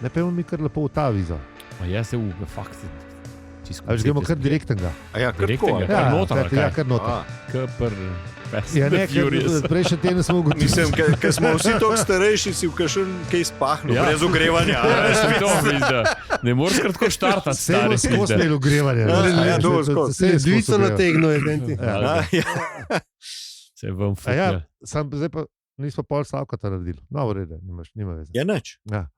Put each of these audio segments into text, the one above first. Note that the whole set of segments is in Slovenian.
Ne pejmo mi kar lepo v ta vizo. Jaz se fakt. Ali gremo kar direktnega? Ja, kar Direktnega. tako. Kar noter, ali kaj? Ja, kar noter. Ja, ne, prejšnji teden smo ugotovili. Mislim, ker smo vsi toliko starejši, si v kakšen kaj spahnu, brez ogrevanja. Ne moreš kratko štartati. Vse smo imeli ogrevanje. Dvico nategnil je. Se vam fukne. Zdaj pa nismo pol Slavkota naredili. No, v redu, nima veze. Ja, nič. Ja.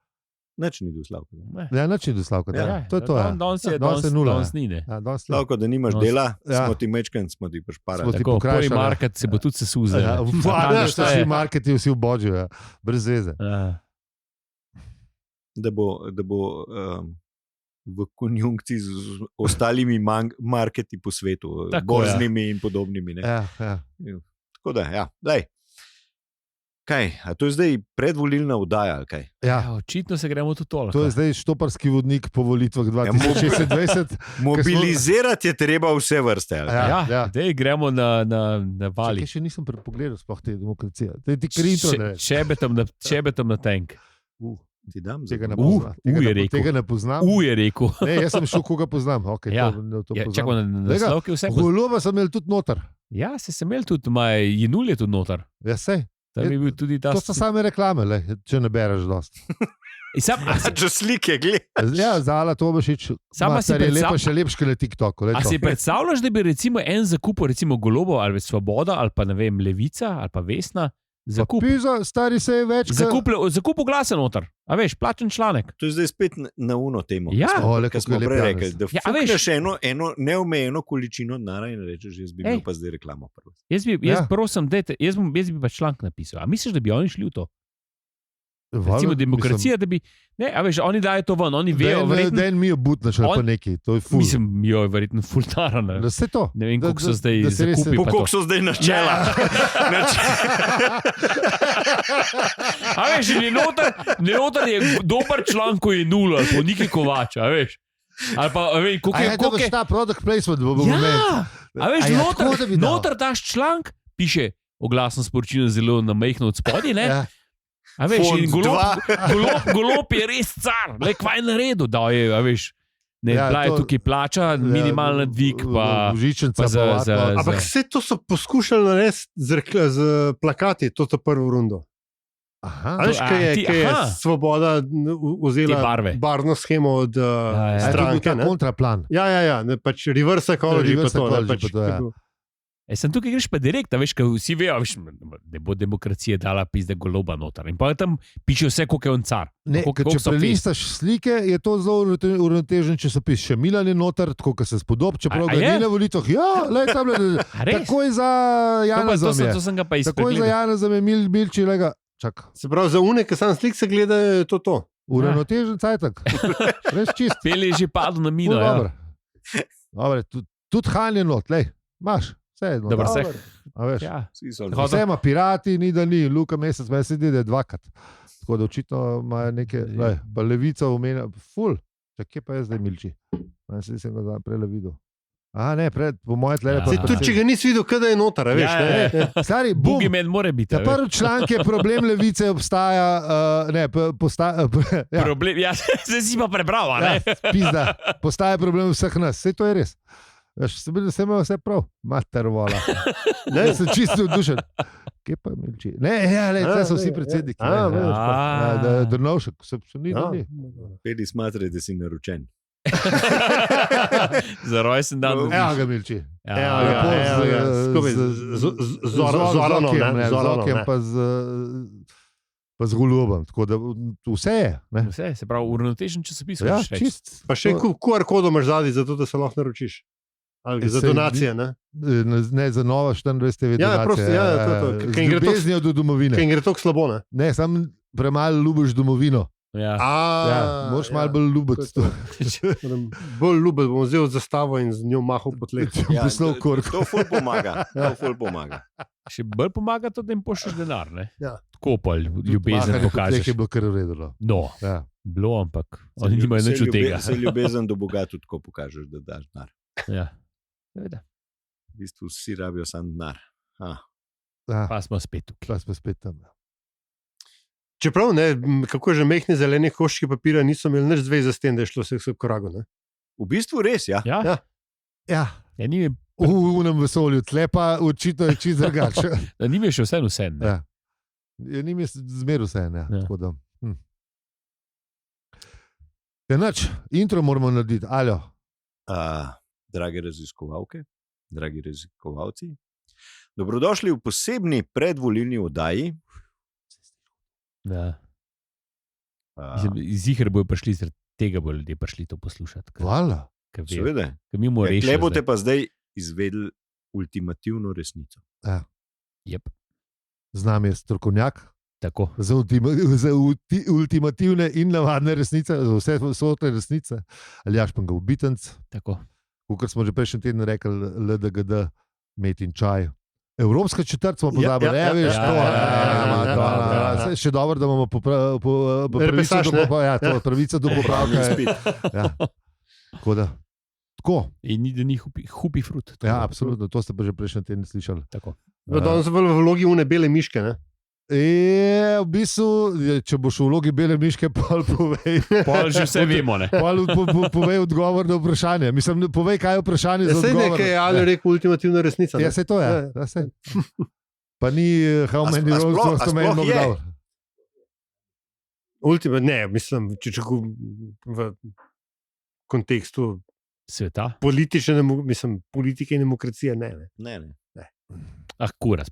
Nič ni do Slavka. Ja, nič ni do Slavka. To je to. Danes je nula. Danes ni, ne. Slavko, da nimaš dela, smo ti mečken, smo ti prišparali. Tako, prvi market se bo tudi sesuzil. Vsi marketi vsi v bodžu, brez veze. Da bo v konjunkciji z ostalimi marketi po svetu, borznimi in podobnimi. Tako da, ja, daj. Kaj, a to je zdaj predvolilna vdaja, ali kaj? Ja, očitno se gremo tudi toliko. To je zdaj štoparski vodnik po volitvah 2026. Mobilizirati je treba vse vrste. Ja, zdaj gremo na vali. Še nisem pogledal sploh te demokracije. Ti krito ne. Čebetam na tank. Ti dam tega ne poznam. Je rekel. Ne, jaz sem šel, koga poznam. Okay, to čakaj, na Slavki vse poznam. Goloba sem imel tudi noter. Ja, sem imel tudi, Jinul je tudi noter. Ja, sej. To so same reklame, če ne bereš dosti. Če slike gledaš. Ja, Zala Tomašič je lepa, še lepši na TikToku. A si predstavljaš, da bi recimo en zakupil, recimo Golobo ali Svoboda ali pa ne vem, Levica ali pa Vesna, stari se je več. Zakupil glase noter, a veš, plačen članek. To je zdaj spet na uno temo. Ja, kar smo prej rekli, da fukneš eno neomejeno količino denarja in rečeš, jaz bi bil pa zdaj reklamo. Jaz prosim, jaz bi pa članek napisal. A misliš, da bi oni šli v to? Recimo demokracija, da bi, ne, a veš, oni dajo to ven, oni vejo. Den mi je butnaš ali pa neki, to je ful. Mislim, jo je verjetno ful narana. Da se to. Ne vem, koliko so zdaj zakupi. Koliko so zdaj načela. A veš, noter je dober član, ko je nula, po Niki Kovač, a veš. Ali pa, a veš, koliko je ta product placement v moment. Ja, a veš, noter daš članek, piše oglasno sporočilo zelo na majhno od spodaj, ne? A veš, golob je res car, le kvaj na redu, da je, a veš, ne, bila je tukaj plača, minimalna dvig, pa žičenca. Ampak vse to so poskušali narediti z plakati, to prvo rundo. Aha. A veš, kaj je Svoboda vzela barvno schemo od stranke, ne? Kontraplan. Ja, pač reverse ecology pa to. Sem tukaj greš pa direkt, veš, kaj vsi vejo, veš, ne bo demokracija dala pizde Goloba noter. In pa tam piše vse, koliko je on car. Če prelistaš slike, je to zelo uravnotežen časopis. Še Milan je noter, tako kot se spodob, čeprav ga ni na volitvah. Ja, tam je takoj za Janezom je. To sem ga pa takoj za Janezom je Milči, lega. Čak. Se pravi, za une, ki sam slik se gleda, je to. Uravnotežen cajtak. Res čist. Peli je že padel na mino. Dobre, tudi Han je not, lej, imaš. Dobar, vse ima pirati, ni da ni, Luka Mesec, meni se zdi, da je dvakrat. Tako da očitno ima neke, pa Levica omenja, ful, kje pa je zdaj Milči? Meni se zdi, sem ga prej videl. Aha, ne, po moje tle. Tudi če ga nisi videl, kada je noter, veš. Stari, Bugimen mora biti. Prvi članek je problem Levice obstaja, problem, ja, se si pa prebral, ne? Pizda, postaja problem vseh nas, sej to je res. Se ima vse prav, mater vola. Ne, sem čisto vdušen. Kje pa Milči? Ne, tle so vsi predsedniki. Drnovšek, se ni. Peli smatre, da si naročen. Za rojsten dan. Evo ga Milči. Z Zorokom, pa z Golobom. Tako da vse je. Vse, se pravi, uravnotežen časopis. Ja, čist. Pa še QR kodo imaš zadnji, zato da se lahko naročiš. Ali za donacije, ne? Ne, za nova 24 TV donacije. Ja, prosti, z ljubeznijo do domovine. Kaj gre toliko slabo, ne? Ne, sam premalo ljubiš domovino. Ja. Moraš malo bolj ljubiti to. Bolj ljubiti, bom vzel zastavo in z njo mahal po tleh. To ful pomaga. Še bolj pomaga to, da jim pošlješ denar, ne? Ja. Tako pa ljubezen pokažeš. Je bilo kar uredilo. No, bilo, ampak oni nimajo nič od tega. Se ljubezen do Boga tudi tako pokažeš, da daš denar. Ja. V bistvu vsi rabijo sam denar. Pa smo spet tukaj. Pa smo spet tam. Čeprav, kako že mehne zelene koščke papira niso imeli nič zveze s tem, da je šlo vse v korago. V bistvu res, ja. Ja. V unem vesolju, tle pa očitno je čisto drugače. Ni mi še vse. Ja. Ni mi zmer vse. Enač, intro moramo narediti. Aljo. Drage raziskovalke, dragi raziskovalci, dobrodošli v posebni predvolilni oddaji. Ja. Ziher bojo prišli, zaradi tega bojo ljudje prišli to poslušati. Hvala. Seveda. Tle boste pa zdaj izvedeli ultimativno resnico. Ja. Yep. Z nami je strokovnjak. Tako. Za ultimativne in navadne resnice, za vse sote resnice. Aljaž pa ga ubitenc. Tako. Kot smo že prejšnji teden rekli, LDGD, med in čaj. Evropska četrt smo pozabili, še dobro, da imamo pravico do popravka. Tako. In ni da ni hupi frut. Ja, absolutno, to ste pa že prejšnji teden slišali. Tako. Danes v vlogi une bele miške, ne? V bistvu, če boš v vlogi bele miške, pol povej. Pol že vse vemo, ne? Pol povej odgovor na vprašanje. Mislim, povej, kaj je vprašanje za odgovor. Sej nekaj je ali rekel ultimativna resnica. Ja, sej to je. Ja, pa ni how many roles to made more down. Ne, mislim, če v kontekstu sveta. Politike in demokracije, ne. Kuras,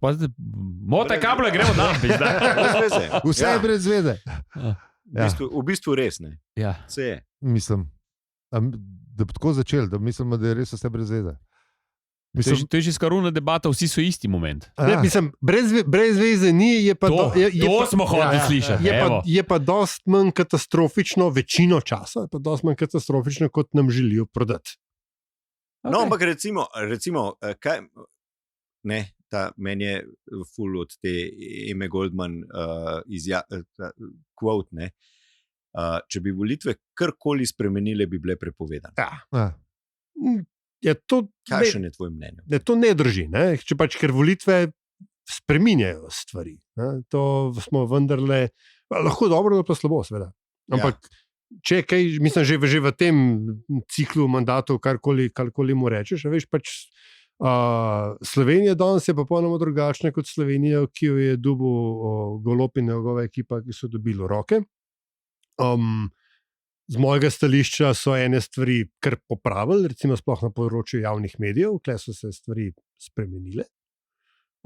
mote kable, gremo tam. Vse je brez zveze. V bistvu res, ne. Ja. Vse je. Mislim, da bi tako začel, da mislim, da je res vse brez zveze. To je že skoruna debata, vsi so isti moment. Mislim, brez zveze ni, je pa... To smo hoteli slišati. Je pa dost manj katastrofično, večino časa, je pa dost manj katastrofično, kot nam želijo prodati. No, ampak recimo, kaj... Ne, meni je ful od te Eme Goldman quote, ne. Če bi volitve karkoli spremenile, bi bile prepovedane. Ja, kakšen je tvoj mnenje? To ne drži, ne? Ker volitve spreminjajo stvari. Ne? To smo vendarle, lahko dobro, pa slabo, seveda. Ampak če kaj, mislim, že v tem ciklu mandatov, karkoli mu rečeš, veš, pač Slovenija danes je popolnoma drugačna kot Slovenija, ki jo je dobil Golob in njegova ekipa, ki so dobili roke. Z mojega stališča so ene stvari kar popravili, recimo sploh na področju javnih medijev, kjer so se stvari spremenile.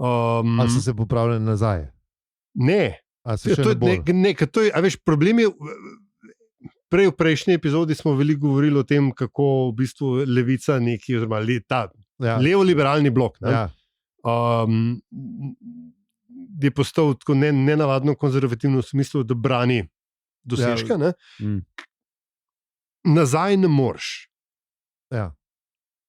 Ali so se popravili nazaj? Ne. Problem je, prej v prejšnji epizodi smo veliko govorili o tem, kako v bistvu levica neki, oziroma levo-liberalni blok, je postal tako nenavadno konzervativno v smislu, da brani dosežka. Nazaj ne moreš.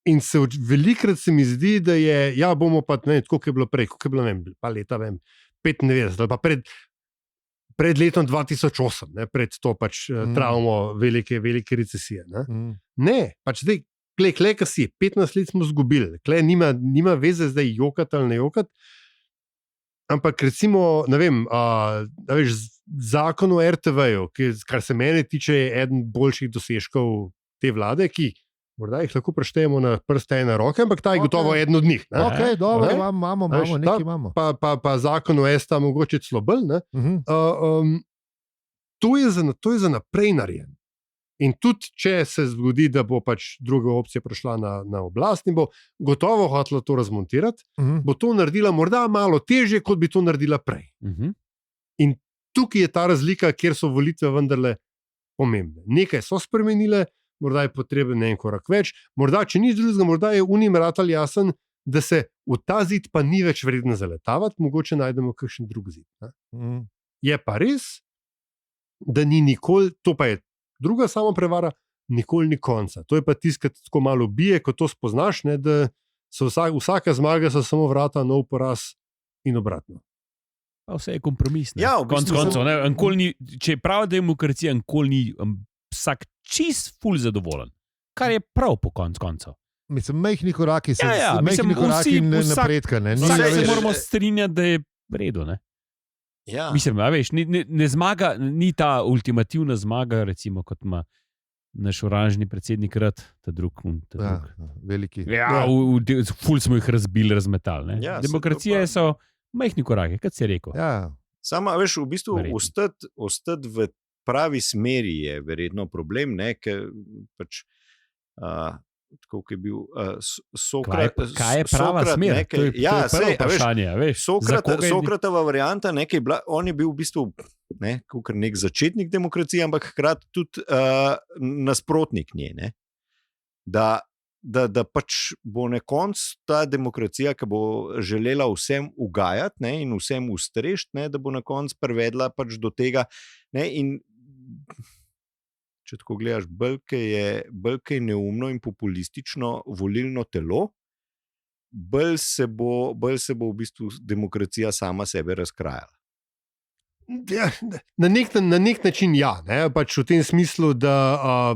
In velikrat se mi zdi, da je, bomo pa, tako je bilo prej, kako je bilo, pa leta 95, ali pa pred letom 2008, pred to pač travmo velike recesije. Ne, pač zdaj, Klej, kaj si, 15 let smo zgubili, klej, nima veze zdaj jokati ali ne jokati, ampak recimo, ne vem, zakon o RTV-ju, kar se mene tiče, je eden boljših dosežkov te vlade, ki morda jih lahko preštejemo na prste ene roke, ampak ta je gotovo eden od njih. Ok, dobro, imamo, nekaj imamo. Pa zakon o STA mogoče celo bolj, ne? To je za naprej narejen. In tudi, če se zgodi, da bo pač druga opcija prišla na oblast in bo gotovo hotela to razmontirati, bo to naredila morda malo težje, kot bi to naredila prej. In tukaj je ta razlika, kjer so volitve vendarle pomembne. Nekaj so spremenile, morda je potreben en korak več, morda, če ni drugega, morda je unim ratal jasen, da se v ta zid pa ni več vredno zaletavati, mogoče najdemo kakšen drug zid. Je pa res, da ni nikoli, to pa je druga sama prevara, nikoli ni konca. To je pa tisto, ki tako malo bije, ko to spoznaš, ne, da so vsaka zmaga so samo vrata, nov poraz in obratno. Pa vse je kompromis. Ja, če je prava demokracija, nikoli ni vsak čist ful zadovoljen. Kar je prav po koncu. Mislim, majhni koraki so majhni koraki napredka. Vsak se moramo strinjati, da je v redu. Ja. Mislim, veš, ne zmaga, ni ta ultimativna zmaga, recimo, kot ima naš oranžni predsednik rad, ta drug. Veliki. Ja, ful smo jih razbili, razmetali. Ja, demokracije so majhni koraki, kot si rekel. Ja. Sama, veš, v bistvu ostati v pravi smeri je verjetno problem, ne, ker pač tako, ki je bil Sokrat. Kaj je prava smer? To je prvo vprašanje. Sokratova varianta, on je bil v bistvu nek začetnik demokracije, ampak hkrati tudi nasprotnik nje. Ne? Da pač bo na koncu ta demokracija, ki bo želela vsem ugajati, ne, in vsem ustrešiti, ne, da bo na koncu privedla pač do tega. Ne, in če tako gledaš, bolj je neumno in populistično volilno telo, bolj se bo v bistvu demokracija sama sebe razkrajala. Ja, na nek način ja, ne? Pač v tem smislu, da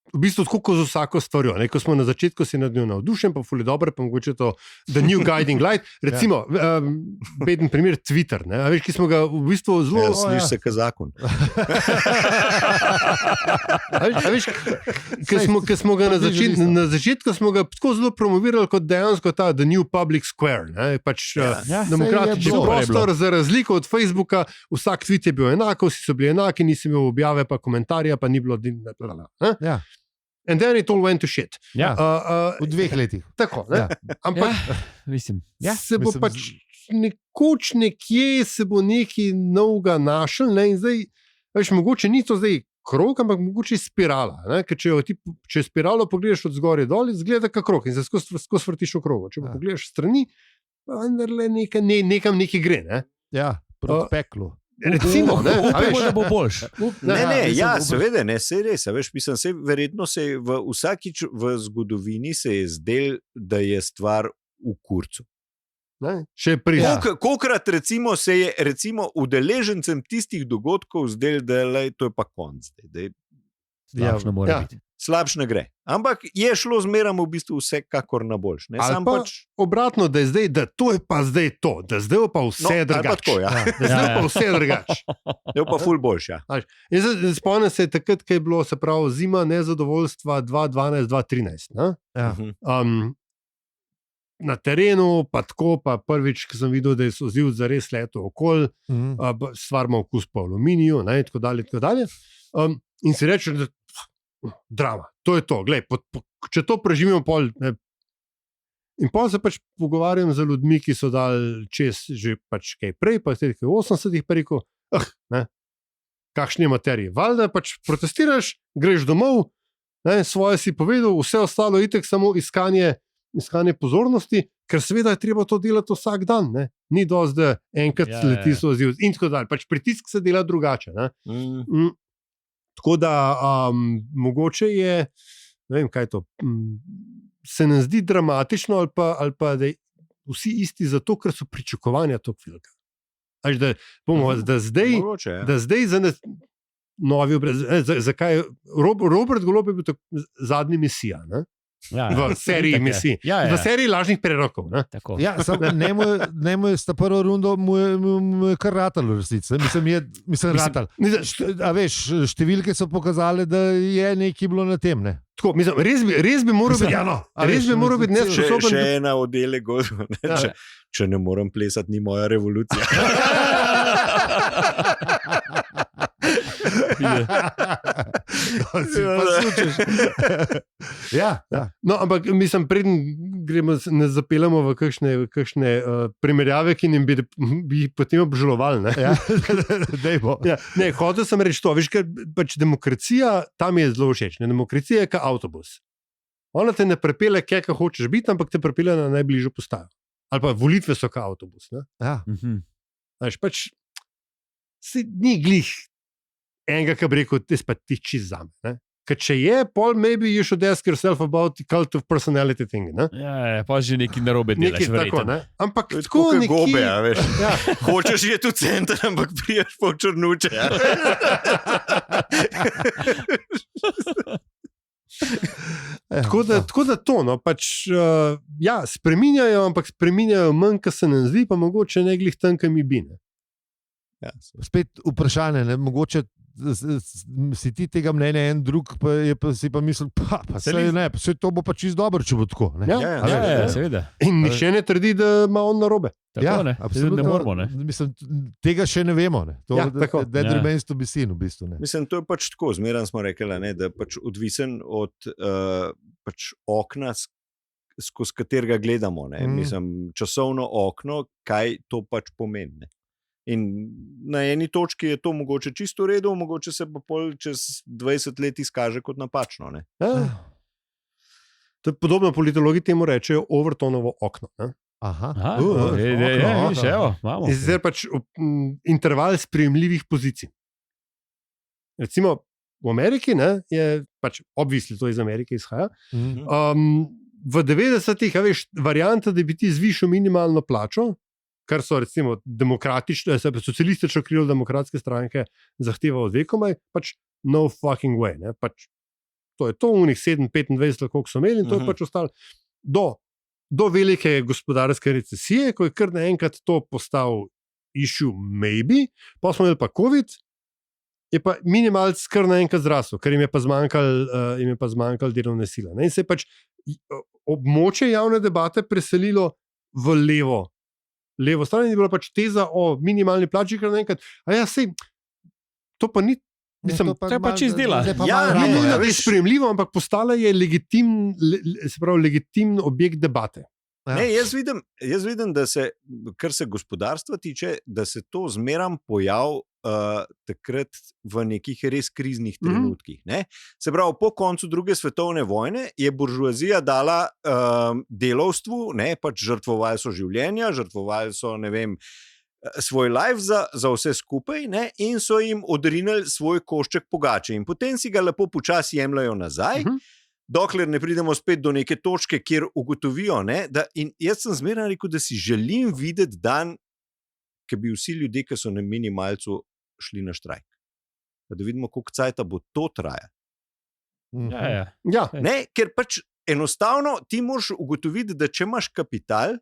v bistvu tako z vsako stvarjo. Ko smo na začetku si nad njo navdušen, pa fuli dobro, pa mogoče to the new guiding light. Recimo, beden primer Twitter, ne? A veš, ki smo ga v bistvu zelo... Sliš se ka zakon. A veš, ki smo ga na začetku smo ga tako zelo promovirali kot dejansko ta the new public square, ne? Pač demokratični prostor, za razliko od Facebooka, vsak tweet je bil enako, vsi so bili enaki, nisi imel objave pa komentarja, pa ni bilo... Ja. And then it all went to shit. Ja. V 2 letih. Tako, ne? Ampak se bo pač nekoč nekje se bo nekaj novega našel, ne? In zdaj, veš, mogoče ni to zdaj krog, ampak mogoče je spirala. Ne? Ker če spiralo pogledaš od zgoraj dol, izgleda kot krog in se skozi vrtiš v krogu. Če pogledaš strani, pa vendarle nekam nekaj gre. Ne? Ja, proti peklu. Recimo, upamo, da bo boljš. Seveda, ne, sej res. Veš, mislim, verjetno se je vsakič v zgodovini se je zdel, da je stvar v kurcu. Kolikrat recimo se je udeležencem tistih dogodkov zdel, da to je pa konc. Slabš ne more biti. Slabš ne gre. Ampak je šlo zmeram v bistvu vsekakor na boljš. Ali pa obratno, da je zdaj, da to je pa zdaj to, da zdaj je pa vse drugače. Zdaj je pa vse drugače. Je pa ful boljš, ja. Spomnim se takrat, ko je bilo, se pravi, zima nezadovoljstva 2012-2013. Ja. Na terenu, pa tako, pa prvič, ko sem videl, da je odziv za res leto okoli, stvar ima okus po aluminiju, in tako dalje. In si reče, da drama, to je to. Glej, če to preživimo pol, ne. In pol se pač pogovarjam z ljudmi, ki so dali čez že pač kaj prej, pa je 80-ih pa rekel, kakšni materiji. Valjda pač protestiraš, greš domov, ne, svoje si povedal, vse ostalo itek samo iskanje pozornosti, ker seveda je treba to delati vsak dan. Ne. Ni dosti, da enkrat leti so odziv in tako dalje. Pač pritisk se dela drugače. Ne. Tako da mogoče je, ne vem, kaj to, se nam zdi dramatično ali pa da vsi isti zato, ker so pričakovanja tako velika. Da zdaj za novi obraz, zakaj Robert Golob je bil zadnji misija, ne? V seriji misij. V seriji lažnih prerokov. Ne, sta prvo rundo mu je kar ratalo resnici. Mislim ratal. A veš, številke so pokazale, da je nekaj bilo na tem, ne? Tako, mislim, res bi moral biti, res bi moral biti nesposoben. Še ena odele gozo, če ne moram plesati, ni moja revolucija. No, ampak mislim, preden ne zapeljamo v kakšne primerjave, ki nam bi potem obžalovali. Hotel sem reči to, veš, ker pač demokracija tam je zelo všeč. Demokracija je kot avtobus. Ona te ne prepelje, kje hočeš biti, ampak te prepelje na najbližjo postajo. Ali pa volitve so kot avtobus. Veš, pač ni glih enega, ki bi rekel, ti pa ti čist zame. Ker če je, pol maybe you should ask yourself about the cult of personality thing. Ne? Ja, pa že neki narobe delaš. Tako, ne? Ampak tako neki... gobe, veš. Ja. Hočeš je tu center, ampak priješ po črnuče. Ja. Tako da to, no, pač, spreminjajo, ampak spreminjajo manj, kar se nam zdi, pa mogoče ne glih tam, kam mi bi. Ja, spet vprašanje, ne? Mogoče si ti tega mnenja, en drug pa si pa mislil, vse to bo pa čisto dobro, če bo tako. Ja, seveda. In nihče ne trdi, da ima on narobe. Tako, ne, absolutno ne moramo. Ne? Mislim, tega še ne vemo. Ne? To, that remains to be seen, v bistvu. Ne? Mislim, to je pač tako, zmeraj smo rekli, ne, da pač odvisen od pač okna, skozi katerega gledamo. Mislim, časovno okno, kaj to pač pomeni. Ne? In na eni točki je to mogoče čisto v redu, mogoče se pa pol čez 20 let izkaže kot napačno. Ne? To je podobno, politologi temu rečejo Overtonovo okno. Ne? Aha. Zdaj pač interval sprejemljivih pozicij. Recimo v Ameriki, ne, je pač obvisli to iz Amerike izhaja. V 90-ih, veš, varianta, da bi ti zvišal minimalno plačo, kar so recimo socialistično krilo demokratske stranke zahteva od vekomaj, pač no fucking way. Ne? Pač, to je to, unih 7-25, koliko so imeli, in to je pač ostalo do velike gospodarske recesije, ko je kar naenkrat to postal issue maybe, pa smo imeli pa COVID, je pa minimalc kar naenkrat zrasel, ker jim je pa zmanjkalo delovne sile. Ne? In se je pač območje javne debate preselilo v levo stran, in je bila pač teza o minimalni plači, kar naenkrat, to pa ni, mislim, to je pač izdela. Je sprejemljivo, ampak postala je legitimen objekt debate. Ne, jaz vidim, da se, kar se gospodarstva tiče, da se to zmeram pojav takrat v nekih res kriznih trenutkih. Ne? Se pravi, po koncu druge svetovne vojne je buržoazija dala delavstvu, ne, pač žrtvovali so življenja, žrtvovali so, ne vem, svoj life za vse skupaj, ne, in so jim odrinili svoj košček pogače. In potem si ga lepo počasi jemljajo nazaj, dokler ne pridemo spet do neke točke, kjer ugotovijo, ne, in jaz sem zmeraj rekel, da si želim videti dan, ki bi vsi ljudje, ki so na minimalcu, šli na štrajk. Da vidimo, koliko cajta bo to traja. Ja. Ne, ker pač enostavno ti moraš ugotoviti, da če imaš kapital,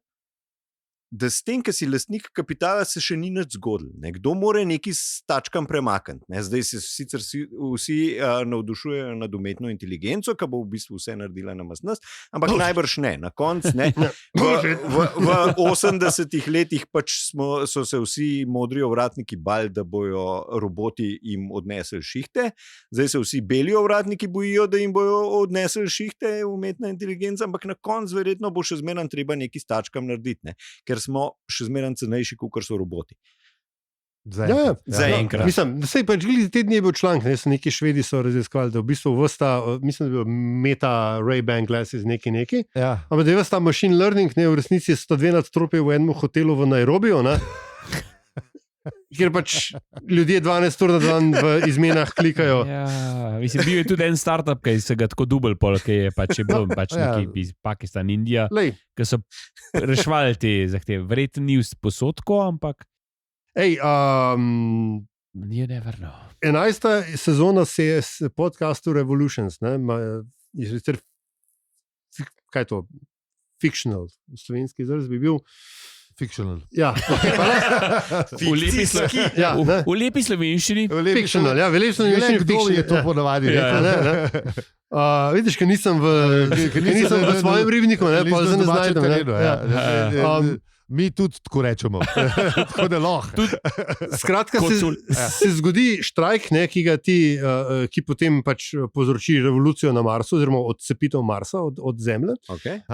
da s tem, ki si lastnik kapitala, se še ni nič zgodilo. Kdo mora neki s tačkam premakniti. Ne? Zdaj se sicer vsi navdušujejo nad umetno inteligenco, ki bo v bistvu vse naredila namast nas, ampak najbrž ne. Na koncu ne. V 80-ih letih pač so se vsi modri ovratniki bali, da bojo roboti jim odnesli šihte. Zdaj se vsi beli ovratniki bojijo, da jim bojo odnesli šihte umetna inteligenca, ampak na koncu verjetno bo še zmeraj treba neki s tačkam narediti. Ne? Ker smo še zmeraj cenejši, kot so roboti. Zaenkrat. Mislim, da se je pač te dni bil članek, neki Švedi so raziskali, da v bistvu mislim, da je bil Meta Ray-Ban glasses neki. Ja. Ampak da je ta machine learning, ne, v resnici 102 nadstropje v enem hotelu v Nairobiju, ne? Kjer pač ljudje 12 ur na dan v izmenah klikajo. Ja, mislim, bil je tudi en startup, ki se ga tako dubl pol, ki je pač bil neki iz Pakistan, Indija, ki so rešvali te zahteve. Verjetno ni v posodku, ampak you never know. 11. sezona podcastu Revolutions, ne, je sicer, kaj je to? Fictional, slovenski izraz bi bil Fictional. Ja, v lepi slovenščini. Fictional, ja, v lepi slovenščini. Kdo je to ponavadi rekel? Vidiš, ker nisem v svojem ribniku, pa zdaj ne znajdem. Mi tudi tako rečemo. Tako da lahko. Skratka, se zgodi štrajk, ne, ki potem pač povzroči revolucijo na Marsu, oziroma odcepitev Marsa od Zemlje. Okay.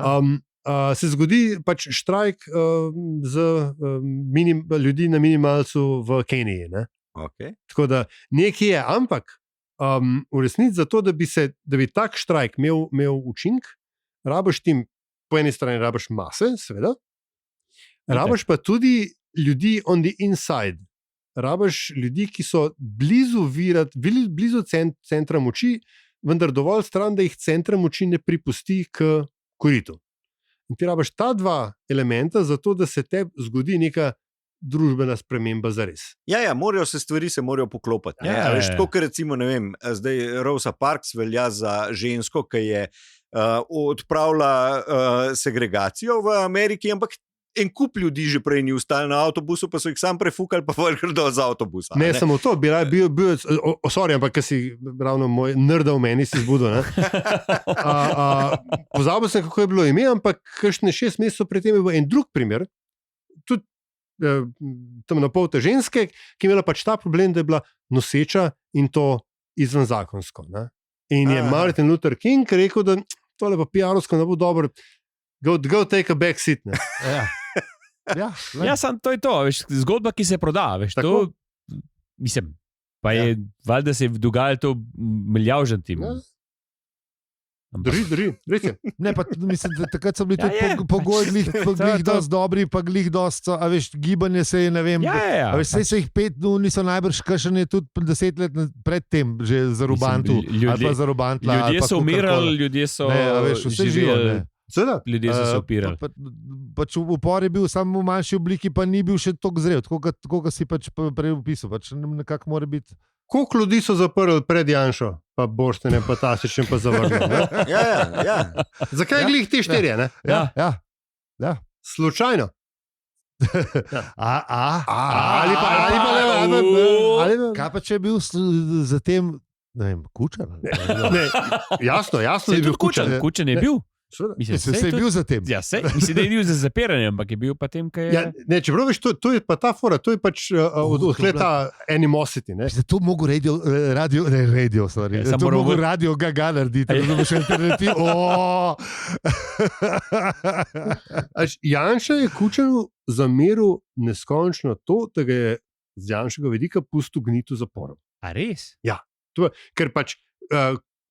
Se zgodi pač štrajk ljudi na minimalcu v Keniji. Ne? Okay. Tako da nekaj je, ampak v resnici zato, da bi tak štrajk imel učink, rabiš tim, po eni strani rabiš mase, seveda, rabiš pa tudi ljudi on the inside. Rabiš ljudi, ki so blizu centra moči, vendar dovolj stran, da jih centra moči ne pripusti k koritu. In ti rabiš ta dva elementa, zato da se te zgodi neka družbena sprememba zares. Ja, stvari se morajo poklopiti. Tako, ker recimo, ne vem, zdaj Rosa Parks velja za žensko, ki je odpravila segregacijo v Ameriki, ampak en kup ljudi že prej ni ustali na avtobusu, pa so jih sam prefukali, pa gredo z avtobusa. Ne samo to, sorry, ampak ker si ravno moj nrda v meni si zbudil. Pozabil sem, kako je bilo ime, ampak kakšne 6 mesecev pred tem je bil en drug primer, tudi tam na pol te ženske, ki je imela pač ta problem, da je bila noseča in to izven zakonsko. Ne? In je Martin Luther King rekel, da tole pa PR-ovsko ne bo dobro, go take a back seat. Ja, sam to je to, veš, zgodba, ki se proda, veš, to, mislim, pa je, valjda se je dogajalo to milijavžantim. Drži. Ne, pa mislim, da takrat so bili tudi pogoji glih dosti dobri, pa glih dosti, a veš, gibanje se je, ne vem, a veš, sej so jih 5, niso najbrž kašeni tudi 10 let pred tem, že za Rubantu, ali pa za Rubantla. Ljudje so umirali, ljudje so živeli. Ljudje so se opirali. Pač upor je bil samo v manjši obliki, pa ni bil še toliko zrel, tako ga si pač prej opisal. Pač nekako mora biti. Koliko ljudi so zaprli pred Janšo, pa Boštene, pa Tasičem, pa zavrnili? Ja. Zakaj glih te 4, ne? Ja. Slučajno. Ali kaj pa če je bil zatem, ne vem, Kučan? Ne, jasno je bil Kučan. Kučan je bil. Mislim, se je bil za tem. Ja, mislim, da je bil za zapiranje, ampak je bil pa tem, kaj je... Ne, čeprav veš, to je pa ta fora, to je pač odkleta animosity, ne? To mogo radio Gaga narediti, da bomo še alternativo. Janša je Kučanu zameril neskončno to, da ga je z Janšega vidika pustil gniti v zaporu. A res? Ja, ker pač...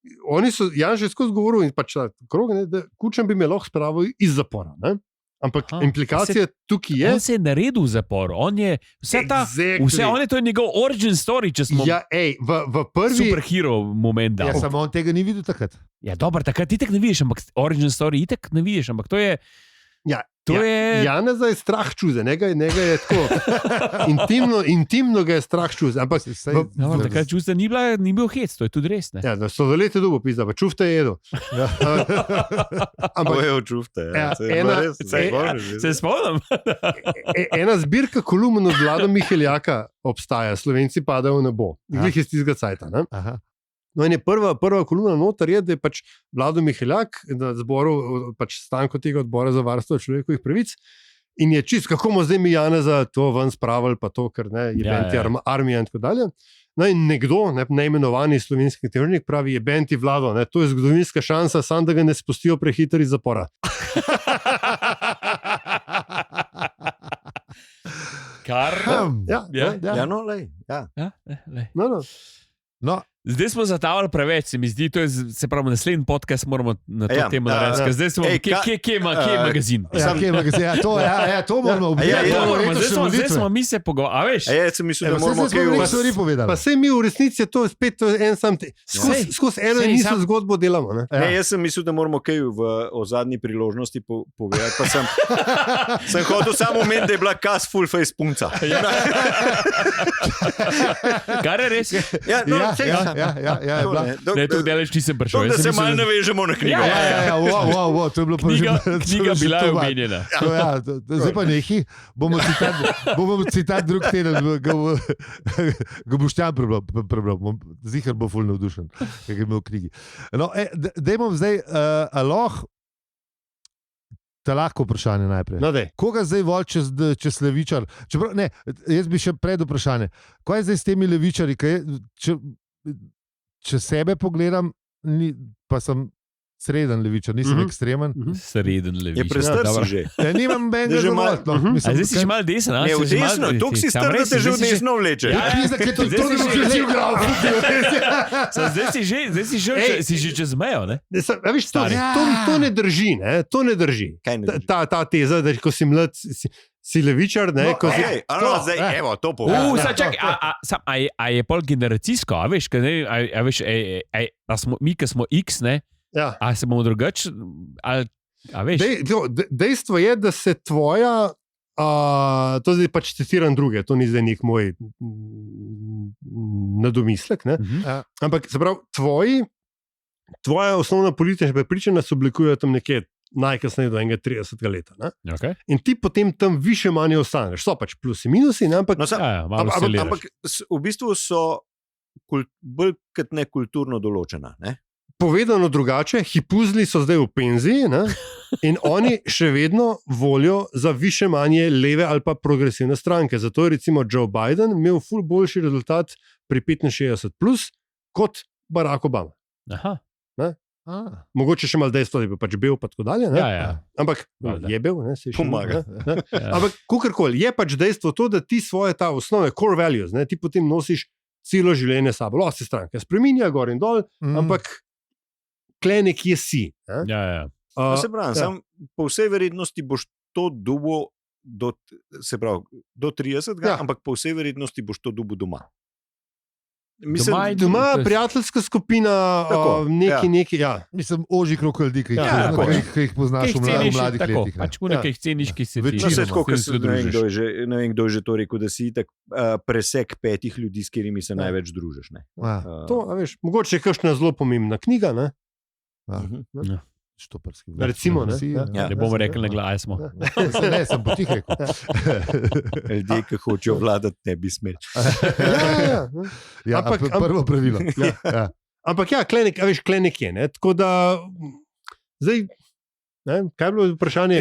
Janš je skozi govoril in pač krog, da Kučan bi me lahko spravil iz zapora. Ne? Ampak implikacija tukaj je... On se je naredil v zaporu. On je to je njegov origin story, če smo... Ja, v prvi... Superhero moment dal. Ja, samo on tega ni videl takrat. Ja, dobro, takrat itek ne vidiš, ampak origin story itek ne vidiš, ampak to je... Janeza je strah čuze, njega je tako intimno ga je strah čuze. Ampak takrat čuze ni bil hec, to je tudi res. Ne? Ja, da so dolete dubo pizda, pa čufte je jedo. Ampak je v čufte. Se spomnim. Ena zbirka kolumn od Vlada Miheljaka obstaja, Slovenci padajo v nebo. Glih iz tistega cajta. No in je prva kolumna noter je, da je pač Vlado Miheljak na zboru, pač stanko tega odbora za varstvo človekovih pravic in je čist, kako bomo zdaj mi Janeza to ven spravili, pa to, ker ne, jebenti armija in tako dalje. No in nekdo, neimenovani slovenski teornik pravi, jebenti Vlado, to je zgodovinska šansa, samo da ga ne spustijo prehitro iz zapora. Kar? Ja, no, lej. No. Zdaj smo zatavali preveč, se mi zdi, to je, se pravi, naslednji podcast moramo na to temo narediti. Zdaj smo, kje je magazin? Kje je magazin? To moramo objaviti. Zdaj smo mi se pogovarjali, a veš? Ja, sem mislil, da moramo kaj stvari povedati. Pa se mi v resnici je to spet en sam, skozi eno in isto zgodbo delamo. Ne, jaz sem mislil, da moramo kaj o zadnji priložnosti povedati, pa sem hotel samo omeniti, da je bila kas full face punca. Kar je res? Ja, Ne, to delež nisem prišel. Da se malo navežemo na knjigo. To je bilo knjiga bila je omenjena. Zdaj pa nehi, bomo citat drug teden, ga Boštjan prebral, zihar bo ful navdušen, kaj je imel v knjigi. No, dajmo zdaj, ta lahko vprašanje najprej. No, koga zdaj voli čez levičar? Jaz bi še pred vprašanje. Kaj je zdaj s temi levičari? Če sebe pogledam, pa sem sreden levičar, nisem ekstremen. Sreden levičar. Je prestar si že. Ja, nimam benga že malo. Zdaj si že malo desen. Ne, v desno, tok si star, da te že v desno vleče. To ne bo že v glavu. Zdaj si že čez mejo, ne? To ne drži, ne? To ne drži. Ta teza, da ko si mlad, si levičar, ne? Evo, to povem. A je pol generacijsko, a veš, mi, ki smo X, ne? A se bomo drugače, a veš? Dejstvo je, da se tvoja, to zdaj pač citiram druge, to ni zdaj nek moj nadomislek, ne? Ampak se pravi, tvoja osnovna politična prepričanja se oblikujejo tam nekje najkasneje do 30 leta. Okay. In ti potem tam više manj ostaneš. So pač plusi, minusi, ne? Ampak ampak v bistvu so bolj kot ne kulturno določena. Ne? Povedano drugače, hipuzli so zdaj v penziji, ne? In oni še vedno volijo za više manje leve ali pa progresivne stranke. Zato je recimo Joe Biden imel ful boljši rezultat pri 65+, kot Barack Obama. Aha. Mogoče še malo dejstvo, da je pač bil pa tako dalje. Ja. Ampak je bil, ne, se je še pomaga. Ampak kakorkoli, je pač dejstvo to, da ti svoje ta osnove, core values, ne, ti potem nosiš celo življenje sabo. Lahko se stranke spreminja gor in dol, ampak kle nekje si. Ja. Se pravi, po vsej verjetnosti boš to dobo do 30, ampak po vsej verjetnosti boš to dobo doma. Mislim, doma prijateljska skupina, neki. Ja. Mislim, ožji krog ljudi, ki jih poznaš v mladih letih. Pač nekaj ceniš, ki se večino. Ne vem, kdo je že to rekel, da si itak presek 5 ljudi, s katerimi se največ družiš. Ne? To, veš, mogoče je kakšna zelo pomembna knjiga, ne? Štoparski. Recimo, ne? Ne bomo rekli, na glavi smo. Ne, sem potih rekel. Ljudje, ki hočejo vladati, ne bi smeli. Prvo pravilo. Ampak kle nekje, ne? Tako da zdaj, ne, kaj je bilo vprašanje?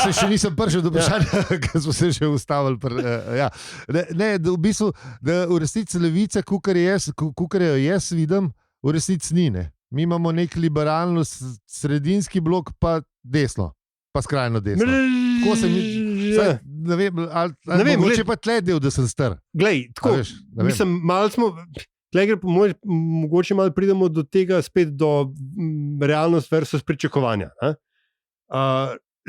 Se še nisem prišel do vprašanja, ker smo se že ustavili. V bistvu, da v resnici levice, kukar jo jaz vidim, v resnici ni, ne. Mi imamo nek liberalno sredinski blok, pa desno, pa skrajno desno. Ne vem, mogoče pa tle del, da sem star. Glej, tako, mislim, malo smo, mogoče malo pridemo do tega spet do realnost versus pričakovanja.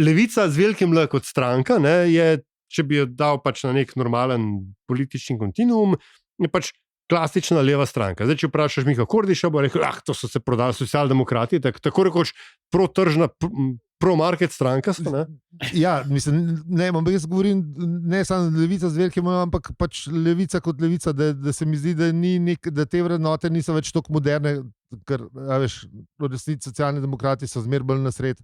Levica z velikim L kot stranka, ne, je, če bi jo dal pač na nek normalen politični kontinuum, je pač klasična leva stranka. Zdaj, če vprašaš Miha Kordiša, bo rekel, to so se prodali socialdemokrati, tako rekoč protržna, pro-market stranka. Ne? Ja, mislim, ne, jaz govorim ne samo levica z velikim, ampak pač levica kot levica, da se mi zdi, da te vrednote niso več tako moderne, ker, veš, v resnici socialni demokrati so zmer bolj na sred,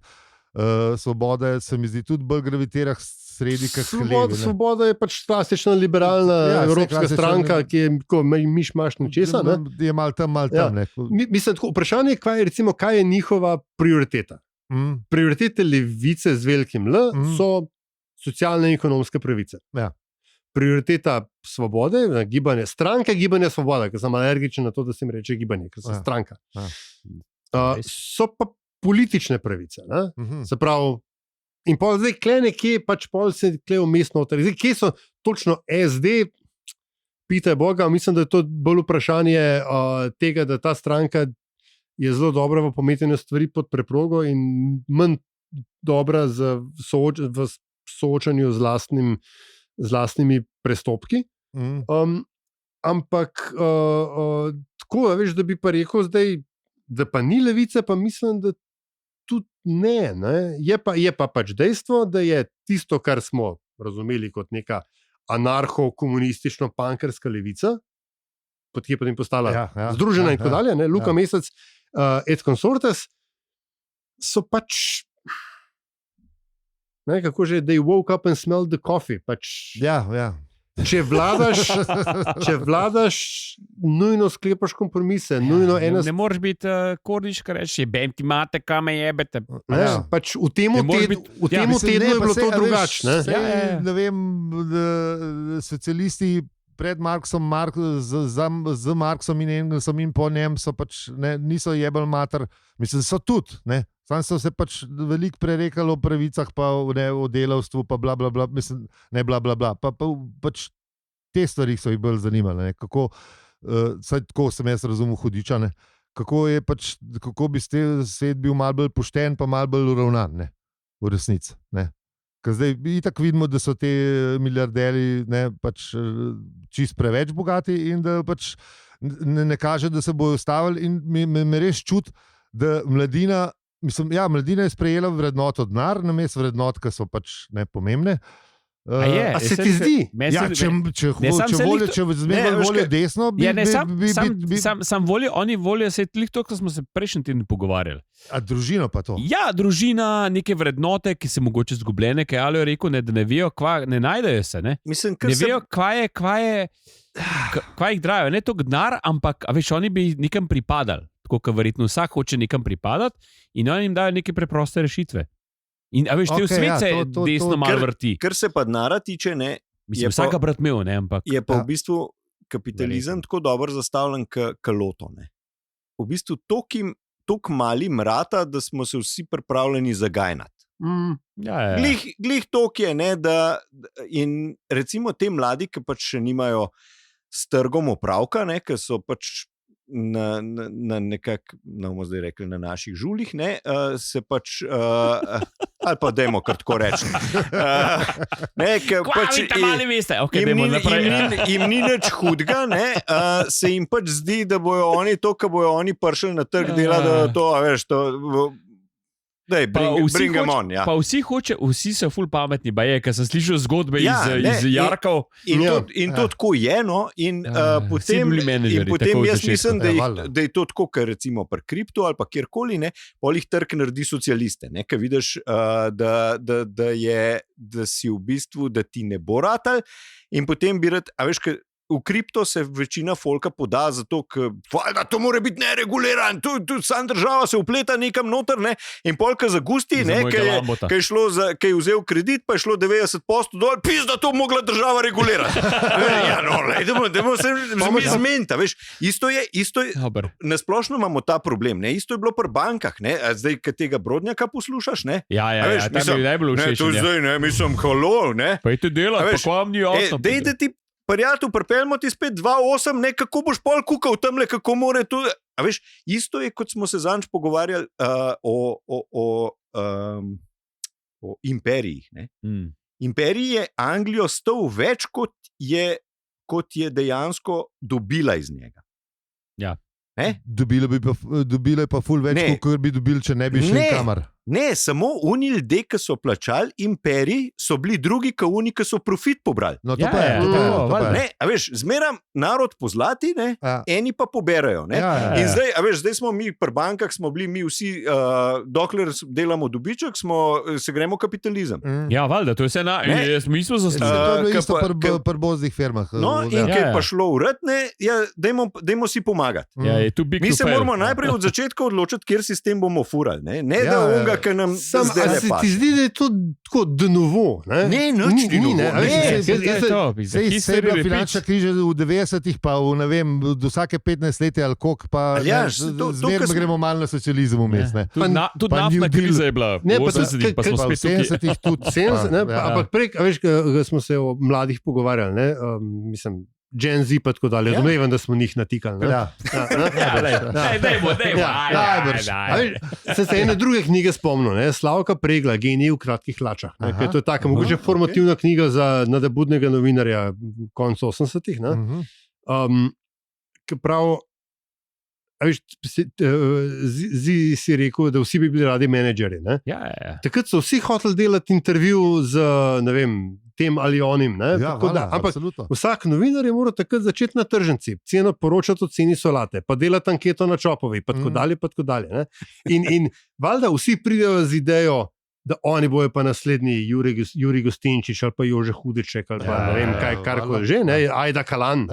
Svobode se mi zdi tudi bolj gravitira sredi, kot levi. Svoboda je pač klasična liberalna evropska stranka, ki je tako miš-maš nečesa. Je malo tam, malo tam. Mislim, vprašanje je, recimo, kaj je njihova prioriteta. Prioritete levice z velikim L so socialne in ekonomske pravice. Prioriteta Svobode, gibanje stranke, gibanje Svoboda, ker sem alergičen na to, da se mi reče gibanje, ker sem stranka. So pa politične pravice. Se pravi, in pol zdaj kle nekje, pač pol se kle vmesno noter. Zdaj, kje so točno SD, pitaj Boga, mislim, da je to bolj vprašanje tega, da ta stranka je zelo dobra v pometanju stvari pod preprogo in manj dobra v soočanju z lastnimi prestopki. Ampak tako, veš, da bi pa rekel zdaj, da pa ni levice, pa mislim, da tudi ne. Je pa pač dejstvo, da je tisto, kar smo razumeli kot neka anarho-komunistično-pankerska levica, kot je potem postala združena in tako dalje, Luka Mesec, et consortes, so pač, kako že, they woke up and smelled the coffee. Pač, Če vladaš, nujno sklepaš kompromise. Ne moreš biti Kordiš, kar reči, ti imate, kam je jebete. Pač v tem tednu je bilo to drugače. Ne vem, socialisti pred Marksom, z Marksom in Engelsom in po njem so pač niso jebali mater. Mislim, so tudi, ne. Sam so se pač veliko prerekali o pravicah, pa o delavstvu, pa bla, bla, bla, mislim, ne bla, bla, bla. Pač te stvari so jih bolj zanimale. Kako, saj tako sem jaz razumel Hudiča, ne. Kako bi svet bil malo bolj pošten, pa malo bolj uravnan, ne, v resnici. Ne. Ker zdaj itak vidimo, da so te milijarderji pač čist preveč bogati in da pač ne kaže, da se bojo ustavili in me res čuti, da mladina, mislim, mladina je sprejela vrednoto denar, namesto vrednot, ki so pač nepomembne. A se ti zdi? Če zmeraj volijo desno, sam volijo, oni volijo, se je to, ko smo se prejšnji teden pogovarjali. A družino pa to? Ja, družina, neke vrednote, ki se mogoče zgubljene, kaj ali je rekel, da ne vejo, ne najdejo se. Ne vejo, kva jih drajo. Ne to gnar, ampak oni bi nekam pripadali. Tako, ker verjetno vsak hoče nekam pripadati in oni jim dajo neke preproste rešitve. In te v svet se desno malo vrti. Kar se pa denara tiče, ne. Mislim, vsaka brat imel, ne, ampak. Je pa v bistvu kapitalizem tako dobro zastavljen kot loto, ne. V bistvu toliko malim rata, da smo se vsi pripravljeni zagajnati. Glih toliko je, ne, da in recimo te mladi, ki pač še nimajo s trgom opravka, ne, ki so pač na nekak, bomo zdaj rekli, na naših žulih, ne, se pač, ali pa dajmo kar tako reči. Jim ni nič hudega, ne, se jim pač zdi, da bojo oni to, ko bojo oni prišli na trg dela, da to, a veš, to... Dej, bring them on, ja. Pa vsi so ful pametni, baje, ker sem slišal zgodbe iz Jarkov. In to tako je, no, in potem jaz mislim, da je to tako, ker recimo pri kriptu ali pa kjerkoli, ne, pol jih trg naredi socialiste, ne, ker vidiš, da si v bistvu, da ti ne bo ratal in potem bi rad, a veš, v kripto se večina folka poda zato, ker to mora biti nereguliran, tu sam država se upleta nekam noter, ne, in polka zagusti, ne, kaj je vzel kredit, pa je šlo 90% dol, da to mogla država regulirati. Ja, no, dajmo se zmeniti, veš, isto je, nasplošno imamo ta problem, ne, isto je bilo pri bankah, ne, zdaj, kad tega Brodnjaka poslušaš, ne. Ja, tam je najbolj všeč. Ne, to zdaj, ne, mislim, halo, ne. Pa je to delati, pa kva vam ni jasno. Dej, da ti prijatelj, pripeljmo ti spet 2.8, ne, kako boš pol kukal tamle, kako more to... A veš, isto je, kot smo se zadnjič pogovarjali o imperijih, ne. Imperij je Anglijo stal več, kot je dejansko dobila iz njega. Ja. Dobila je pa ful več, kot bi dobili, če ne bi šli kamar. Ne, samo oni ljudje, ki so plačali imperij, so bili drugi, kot oni, ki so profit pobrali. No, to pa je. Ne, a veš, zmeram narod pozlati, ne, eni pa poberajo. Ne. In zdaj, a veš, zdaj smo mi pri bankah, smo bili mi vsi, dokler delamo dobiček, se gremo kapitalizem. Ja, valjda, to je vse mi smo zaslužili. To je bilo isto pri bozdnih firmah. No, in kaj pa šlo urad, ne, dajmo si pomagati. Mi se moramo najprej od začetka odločiti, kjer sistem bomo furali. Ne da onga, ki nam zdaj ne paše. Se ti zdi, da je to tako de novo? Ne, nič ni novo. Sej je bila finančna križa v 90-ih, pa ne vem, do vsake 15 leti ali koliko, pa zmerno gremo malo na socializem vmes. Tudi naftna kriza je bila v 80-ih, pa smo spet v 70-ih tudi. Ampak prej, veš, smo se o mladih pogovarjali, mislim, Gen Z pa tako dalje. Razumem, da smo njih natikali. Se ene druge knjige spomnil, Slavka Pregla, Genij v kratkih hlačah. To je taka mogoče formativna knjiga za nadobudnega novinarja konc 80-ih. Prav, si rekel, da vsi bi bili radi menedžeri. Takrat so vsi hoteli delati intervju z, ne vem, tem ali onim. Ampak vsak novinar je moral takrat začeti na tržnici, ceno poročati o ceni solate, pa delati anketo na Čopovi, pa tako dalje. In valjda vsi pridejo z idejo, da oni bojo pa naslednji Juri Gostinčič ali pa Jože Hudiček ali pa ne vem kaj, karkoli že, Ajda Kalan.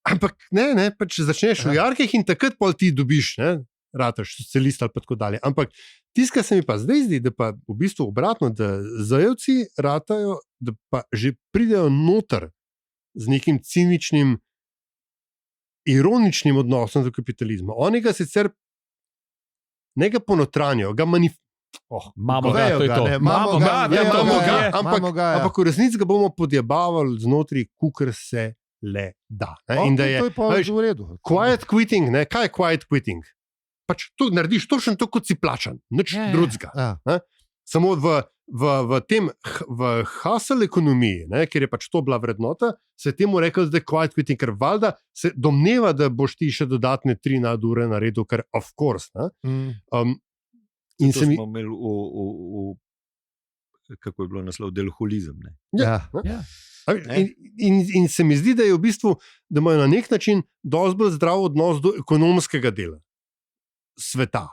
Ampak ne, pač začneš v jarkih in takrat pol ti dobiš, rataš socialist ali pa tako dalje. Ampak tisto, kar se mi pa zdaj zdi, da pa v bistvu obratno, da zajevci ratajo, da pa že pridejo noter z nekim ciničnim, ironičnim odnosom do kapitalizma. Oni ga sicer ne ga ponotranjajo, ga ampak v resnici ga bomo podjebavali znotri, kukor se le da. In da je v redu. Quiet quitting, kaj je quiet quitting? Pač to narediš točno to, kot si plačan, nič drugega. Samo v tem hustle ekonomiji, kjer je pač to bila vrednota, se je temu rekel zdaj quiet quitting, ker valjda se domneva, da boš ti še dodatne 3 nadure naredil, ker of course. In smo imeli kako je bilo naslov, delholizem. Ja. In se mi zdi, da je v bistvu, da imajo na nek način dosti bolj zdrav odnos do ekonomskega dela sveta.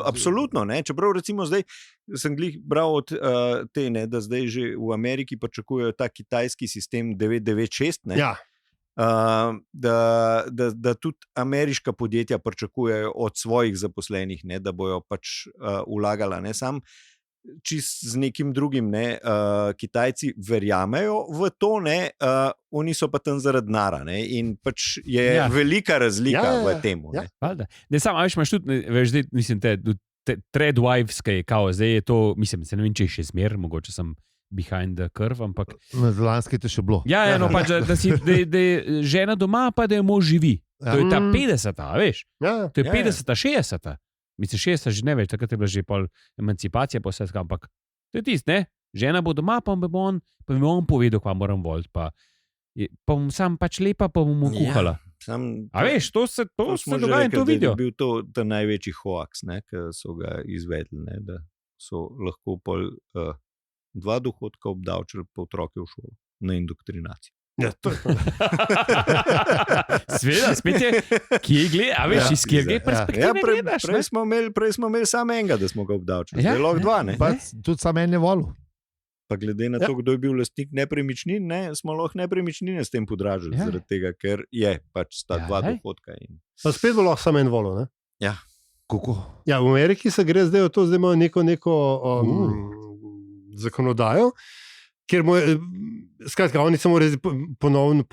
Absolutno. Ne? Čeprav recimo zdaj sem glih bral od te, ne, da zdaj že v Ameriki pričakujejo ta kitajski sistem 996, ne? Ja. Da tudi ameriška podjetja pričakujejo od svojih zaposlenih, ne, da bojo pač vlagala, ne sam čist z nekim drugim, ne, Kitajci verjamejo v to, ne, oni so pa tam zaradi denarja, ne, in pač je velika razlika v tem. Ne, sam, a imaš tudi, veš, zdaj, mislim, te Threadwives, ki je kao, zdaj je to, mislim, se ne vem, če je še zmer, mogoče sem behind the curve, ampak... Lanski te še bilo. Ja, no, pač, da je žena doma, pa da je mož živi. To je ta 50-ta, veš? To je 50-ta, 60-ta. Mislim, 60 že ne več, takrat je bila že pol emancipacija, pa vse skupaj, ampak to je tisto, ne? Žena bo doma, pa mi bo on povedal, kva moram voliti, pa bom sam pač lepa, pa bom mu kuhala. A veš, to se dogaja in to vidijo. To je bil to ta največji hoax, ne, ki so ga izvedli, ne, da so lahko pol 2 dohodka obdavčili pa otroke v šolo na indoktrinacijo. Ja, to je to. Sveda, spet je, kje gleda, a veš, iz kje perspektive gledaš. Prej smo imeli samo enega, da smo ga obdavčili. Zdaj lahko 2, ne? Tudi samo en je volil. Pa glede na to, kdo je bil lastnik nepremičnin, ne, smo lahko nepremičnine s tem podražili, zaradi tega, ker je pač sta 2 dohodka. Pa spet bo lahko samo en volil, ne? Ja. Kako? Ja, v Ameriki se gre zdaj v to, zdaj imajo neko zakonodajo, ker skratka, oni se morajo ponovno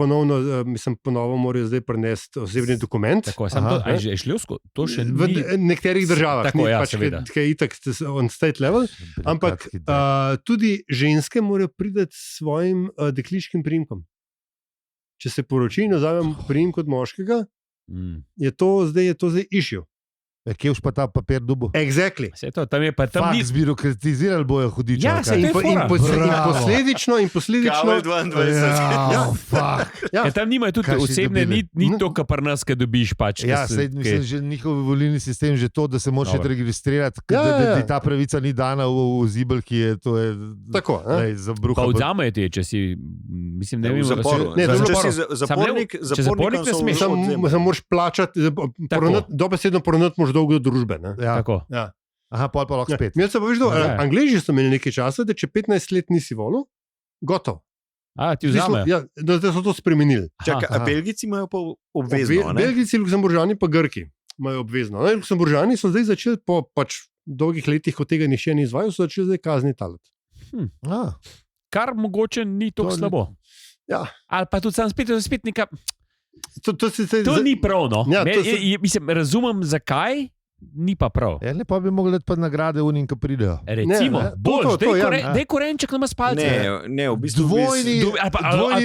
morajo zdaj prinesti osebni dokument. Tako, je šljivsko? To še v nekaterih državah, tako, pač, ki je itak on state level, ampak tudi ženske morajo priti s svojim dekliškim priimkom. Če se poroči in vzamem priimk od moškega, je to zdaj issue. Kje už pa ta papir dubo? Exactly. Tam je pa tam ni zbirokratizirali bojo hudiče. Ja, se in posledično. Tam nimajo tudi osebne, ni to, kar pri nas, kaj dobiš pač. Ja, mislim, že njihov volilni sistem že to, da se moraš registrirati, da ta pravica ni dana v zibelki, to je tako, za bruha. Pa odzamajo ti, če si, mislim, ne vem, zapornik ne smeš. Samo moraš plačati, dobesedno poravnati dolgo družbe. Ja. Aha, pa lahko spet. Angleži so imeli nekaj časa, da če 15 let nisi volil, gotovo. Ti vzamejo. Da so to spremenili. Čakaj, a Belgijci imajo pa obvezno? Belgijci, Luksemburžani pa Grki imajo obvezno. Luksemburžani so zdaj začeli po pač dolgih letih, od tega nišče ni izvajal, so začeli zdaj kazni talati. Kar mogoče ni tako slabo. Ja. Ali pa tudi sam spet neka... To ni prav, no. Mislim, razumem, zakaj, ni pa prav. Ne pa bi mogli dati pa nagrade unim, ki pridejo. Recimo, dej korenček nama spalce. Ne, v bistvu dvojni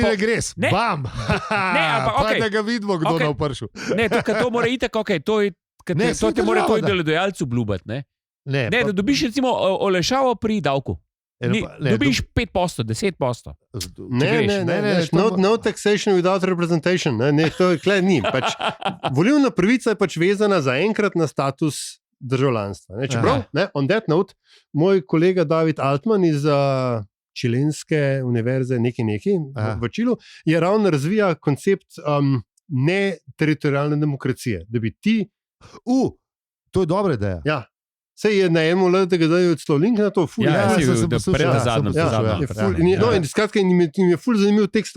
regres. Bam! Pa da ga vidimo, kdo na vpršu. Ne, to mora itak, to te mora tvoj delodajalec obljubati, ne? Ne, da dobiš recimo olajšavo pri davku. Dobiš 5%, 10%. No taxation without representation. To je ni. Volilna pravica je pač vezana zaenkrat na status državljanstva. Čeprav, on that note, moj kolega David Altman iz čilenske univerze v Čilu je ravno razvija koncept neteritorijalne demokracije. Da bi ti... To je dobra ideja. Ja. Sej je na enem letu, da je celo link na to, ful. Skratka, jim je ful zanimiv tekst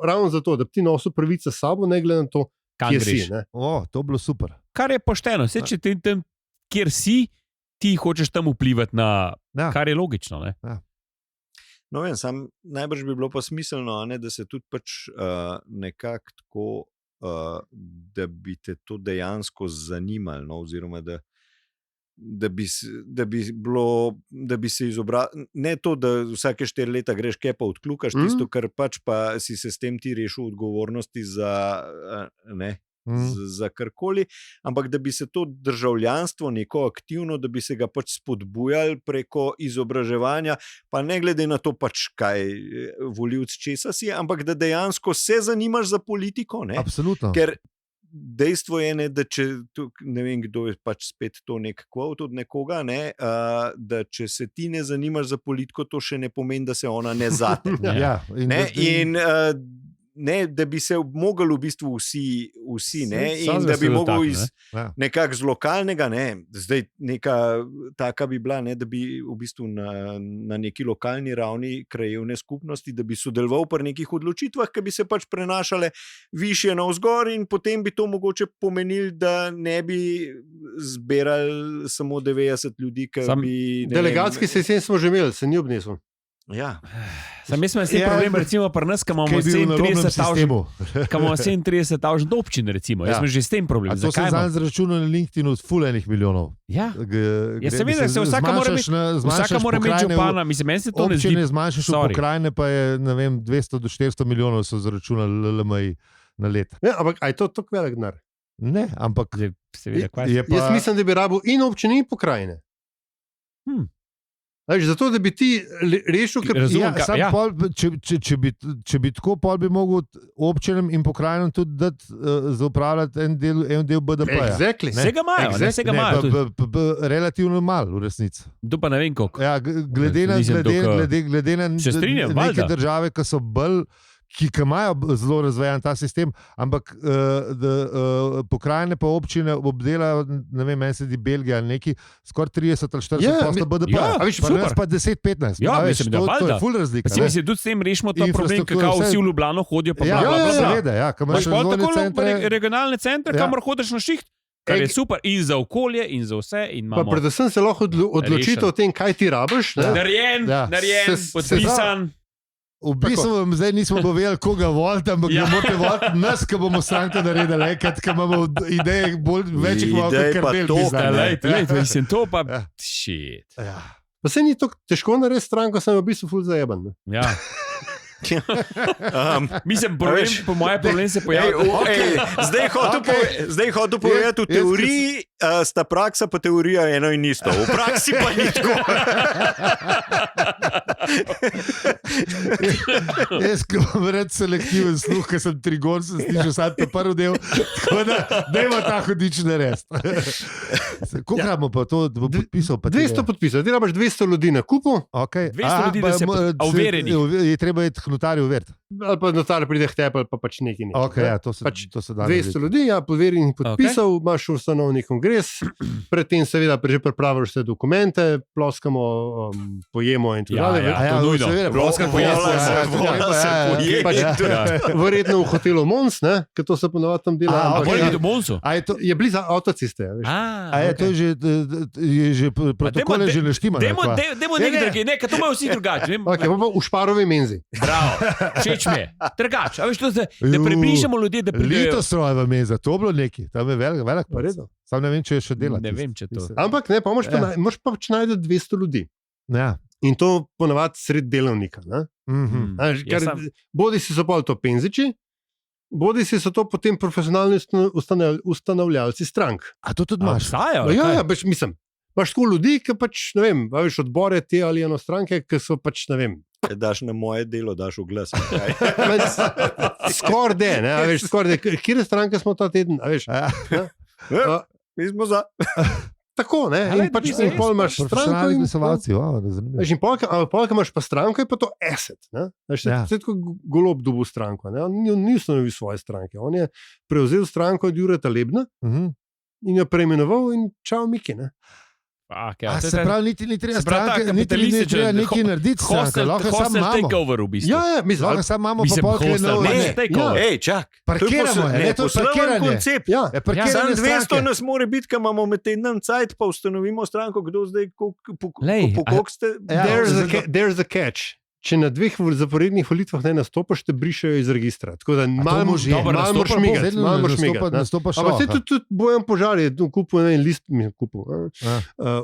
ravno zato, da bi ti nosil pravice s sabo, ne glede na to, kje si. To je bilo super. Kar je pošteno, če ti tam, kjer si, ti hočeš tam vplivati na, kar je logično. Ne? No, vem, najbrž bi bilo pa smiselno, da se tudi pač nekako tako, da bi te to dejansko zanimalo, no, oziroma da bi se izobrazil, ne to, da vsake 4 leta greš kaj pa odkljukaš tisto, kar pač pa si se s tem ti rešil odgovornosti za karkoli, ampak da bi se to državljanstvo neko aktivno, da bi se ga pač spodbujali preko izobraževanja, pa ne glede na to pač kaj volivc česa si, ampak da dejansko se zanimaš za politiko, ne? Absolutno. Ker dejstvo je, da če, ne vem, kdo je pač spet to nek kvot od nekoga, da če se ti ne zanimaš za politiko, to še ne pomeni, da se ona ne zate. Da bi se mogli v bistvu vsi in da bi mogli iz nekako z lokalnega, zdaj neka taka bi bila, da bi v bistvu na neki lokalni ravni krajevne skupnosti, da bi sodeloval pri nekih odločitvah, ki bi se pač prenašale višje navzgor in potem bi to mogoče pomenili, da ne bi zbirali samo 90 ljudi, delegatski sistem smo že imeli, se ni obnesel. Ja. Sam mislim, da je problem, recimo, pri nas, ki imamo 37,000 občin, recimo. Jaz sem že s tem problem. To sem zdaj zračunal na LinkedInu od fulejnih milijonov. Ja, seveda, se vsaka mora imeti župana. Mislim, meni se to ne zdi. Občine zmanjšaš v pokrajine, pa je, ne vem, 200 do 400 milijonov so zračunali LMI na let. Ja, ampak aj to tako velik denar? Ne, ampak jaz mislim, da bi rabil in občine in pokrajine. Zato, da bi ti rešil, če bi tako, pol bi mogel občinam in pokrajinam tudi dati za upravljati en del BDP-ja. Exactly. Vsega imajo. Relativno malo, v resnici. To pa ne vem, koliko. Ja, glede na neke države, ki so bolj, ki imajo zelo razvejan ta sistem, ampak pokrajine pa občine obdelajo, ne vem, meni se di Belgija ali neki, skoraj 30 ali 40% BDP. Pa 10-15. Ja, mislim, da to je ful razlika. Mislim, tudi s tem rešimo ta problem, kako vsi v Ljubljano hodijo. Seveda, imaš pa tako regionalne centre, kamor hodiš na šiht. Kar je super in za okolje, in za vse. Pa predvsem se lahko odločite o tem, kaj ti rabiš. Narejen, podpisan. V bistvu vam zdaj nismo povedali, koga volite, ampak ne morate voliti nas, ki bomo stranko naredili, ker imamo ideje več kot karbel. Mislim, to pa shit. Pa se ni to težko narediti stranko, sem v bistvu ful zajeban. Ja. Mislim, po mojem problem se pojavlja. Zdaj hotel povedati, v teoriji sta praksa pa teorija eno in isto. V praksi pa ni tako. Jaz, ko vam reč selektiven sluh, ker sem trigon, sem slišal sad ta prvi del, tako da ima ta hodič narediti. Koliko imamo pa to, da bo podpisal? 200 podpisal, ti rabaš 200 ljudi na kupu. 200 ljudi, da se overenih. Je treba iti k notarju veriti. Ali pa notar pride k tebi, ali pa pač neki. To se da. 200 ljudi, poverjenih podpisal, imaš ustanovni kongres, predtem seveda že pripraviš vse dokumente, ploskamo, pojemo in tako dalje. Verjetno v hotelu Mons, ker to se ponovadi tam dela. Je blizu avtociste. Je že protokol že naštima. Dajmo nekaj drugi, ker to imajo vsi drugače. V Šparovi menzi. Bravo, všeč mi je. Drugače, da približamo ljudi, da pridejo. Litostrojeva menza, to bilo neki, tam je velik pored. Sam ne vem, če je še delati. Ne vem, če to. Ampak ne, pa moraš pa najti 200 ljudi. Ja. In to ponavadi sred delovnika. Bodi si so pa to penziči, bodi si so to potem profesionalni ustanovljalci strank. A to tudi imaš? Ja, mislim. Imaš tako ljudi, ki pač, ne vem, veš, odbore te ali eno stranke, ki so pač, ne vem. Daš na moje delo, daš v glas. Skoraj de, ne, veš, skoraj de. Kire stranke smo ta teden, veš? Mi smo za. Tako, ne, in pač in pol imaš stranko in glasovalci, veš, in polka imaš pa stranko, je pa to asset, ne. Veš, se tako Golob dobil stranko, ne, on ni ustanovil svoje stranke, on je prevzel stranko od Jureta Lebna in jo preimenoval in čau Miki, ne. Se pravi, niti treba stranke, niti treba nekaj narediti stranke, lahko samo imamo. Takeover v bistvu. Ja, mislim, lahko samo imamo pa polke takeover. Čak. Parkiramo, to je parkiranje. Koncept. Sam 200 nas more biti, ko imamo med tednom cajt, pa ustanovimo stranko, kdo zdaj, po koliko ste. There's a catch. Če na 2 zaporednih volitvah ne nastopaš, te brišajo iz registra. Tako da malo moraš šmigati. Ampak se tudi Bojan Požar je kupil en list,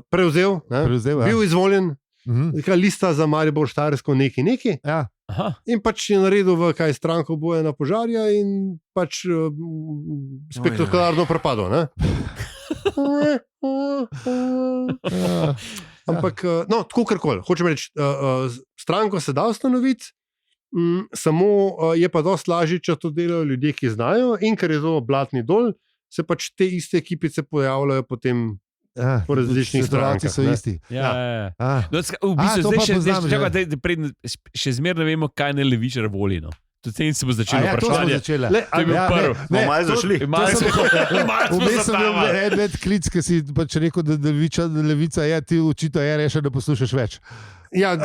prevzel, bil izvoljen, lista za Maribor Štajersko neki. In pač je naredil v kaj stranko Bojana Požarja in pač spektakularno propadel. Ampak, no, tako karkoli. Hočem reči, stranko se da ustanoviti, samo je pa dosti lažje, če to delajo ljudje, ki znajo, in ker je to blatni dol, se pač te iste ekipice pojavljajo potem po različnih strankah. So isti. V bistvu še zmeraj ne vemo, kaj ne Levičar voli. No. Tudi se bo začelo vprašanje. To je bil prvi. Malo zašli. Vmes sem bil en klic, ki si pač rekel, da Levica je, ti očito je rešil, da poslušaš več. Ja,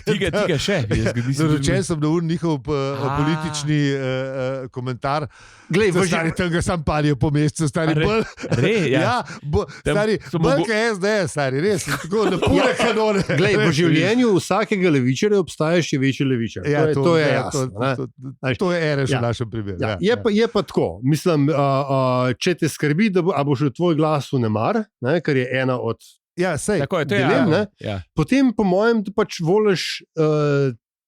tiga še. Zaročen sem na njihov politični komentar. Glej, stari tam ga sam palijo po mesecu, stari bolj. Stari bolj kaj SDS, stari, res. Tako na pune kanone. Glej, v življenju vsakega levičarja obstaja še večji levičar. To je jasno. To je RŠ v našem primeru. Je pa tako. Mislim, če te skrbi, da boš tvoj glas vnemar, kar je ena od tako je, dilem, potem po mojem pač voliš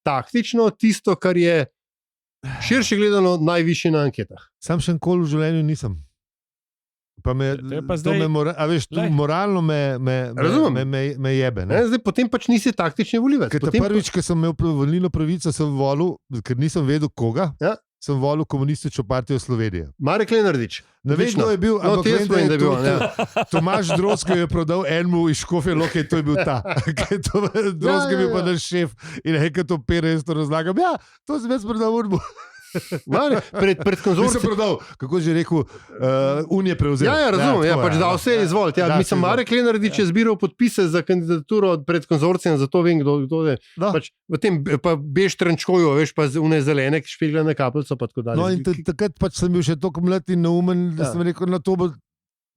taktično tisto, kar je širše gledano najvišje na anketah. Sam še nikoli v življenju nisem. Pa moralno me jebe. Zdaj, potem pač nisi taktični volivec. Prvič, ko sem imel volilno pravico, sem volil, ker nisem vedel koga. Sem volil komunistično partijo Slovenije. Marek Lenardič. Ne vem, kdo je bil, ampak vem, da je bil. Tomaž Drozgo je prodal enemu iz Škofje Loke, to je bil ta. Drozgo je bil pa naš šef in nekaj to pere, jaz to razlagam. Ja, to sem jaz prodal urbu. Pred konzorcijem sem prodal, kako že rekel, Unije prevzel. Ja, razumem, pač da vse izvolite. Mislim, Marek Lenardič je zbiral podpise za kandidaturo pred konzorcijem, zato vem, kdo je. Pač v tem pa bež trenčkoju, veš, pa une zelene, špigljene kapljico, pa tako dalje. No in takrat pač sem bil še toliko mlad in neumen, da sem rekel, na to bo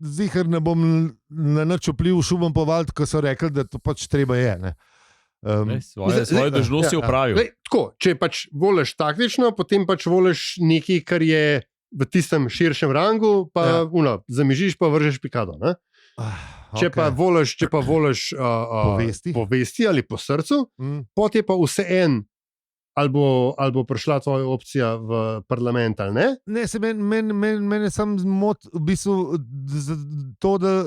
zihar ne bom na nič vpliv šumom povalt, ko so rekli, da to pač treba je, ne. Svoje dolžnosti opravil. Tako, če pač voliš taktično, potem pač voliš nekaj, kar je v tistem širšem rangu, pa zamižiš, pa vržeš pikado. Če pa voliš povesti ali po srcu, potem je pa vse en, ali bo prišla tvoja opcija v parlament ali ne. Ne, se mene sam zmot v bistvu to, da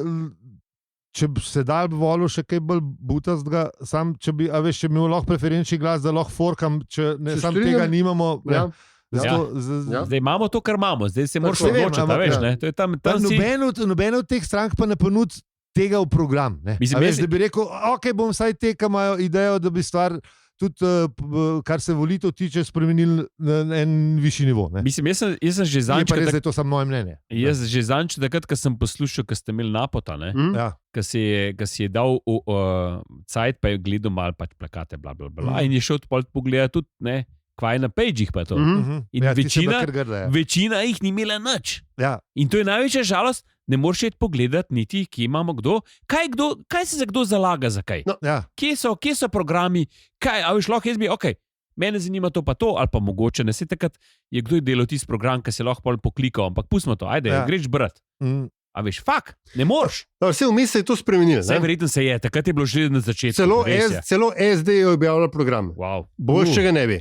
če bi se dal volil še kaj bolj butastega, sam, če bi imel lahko preferenčni glas, da lahko forkam, če sam tega nimamo. Zdaj imamo to, kar imamo, zdaj se moraš odločiti. Nobeno od teh strank pa ne ponudi tega v program. Da bi rekel, ok, bom vsaj te, ki imajo idejo, da bi stvar tudi, kar se volitev tiče, spremenili na en višji nivo. Mislim, jaz sem že zanj, da je to samo moje mnenje. Jaz že zanj, takrat, ko sem poslušal, ko ste imeli Napota, ko si je dal cajt, pa je gledal malo pač plakate, bla, bla, bla, in je šel pogledati tudi, kaj je na pejžih pa to. In večina jih ni imela nič. In to je največja žalost, ne moreš iti pogledati niti, kje imamo kdo. Kaj se za kdo zalaga, zakaj? Kje so programi, a veš, lahko jaz bi, mene zanima to pa to, ali pa mogoče, ne se takrat je kdo delal tisti program, ki se lahko poklikal, ampak pustimo to, ajde, greš brat. A veš, ne moreš. Vse vmes se je to spremenilo. Verjetno se je, takrat je bilo že na začetku. Celo SD je objavljal program. Boljš, če ga ne bi.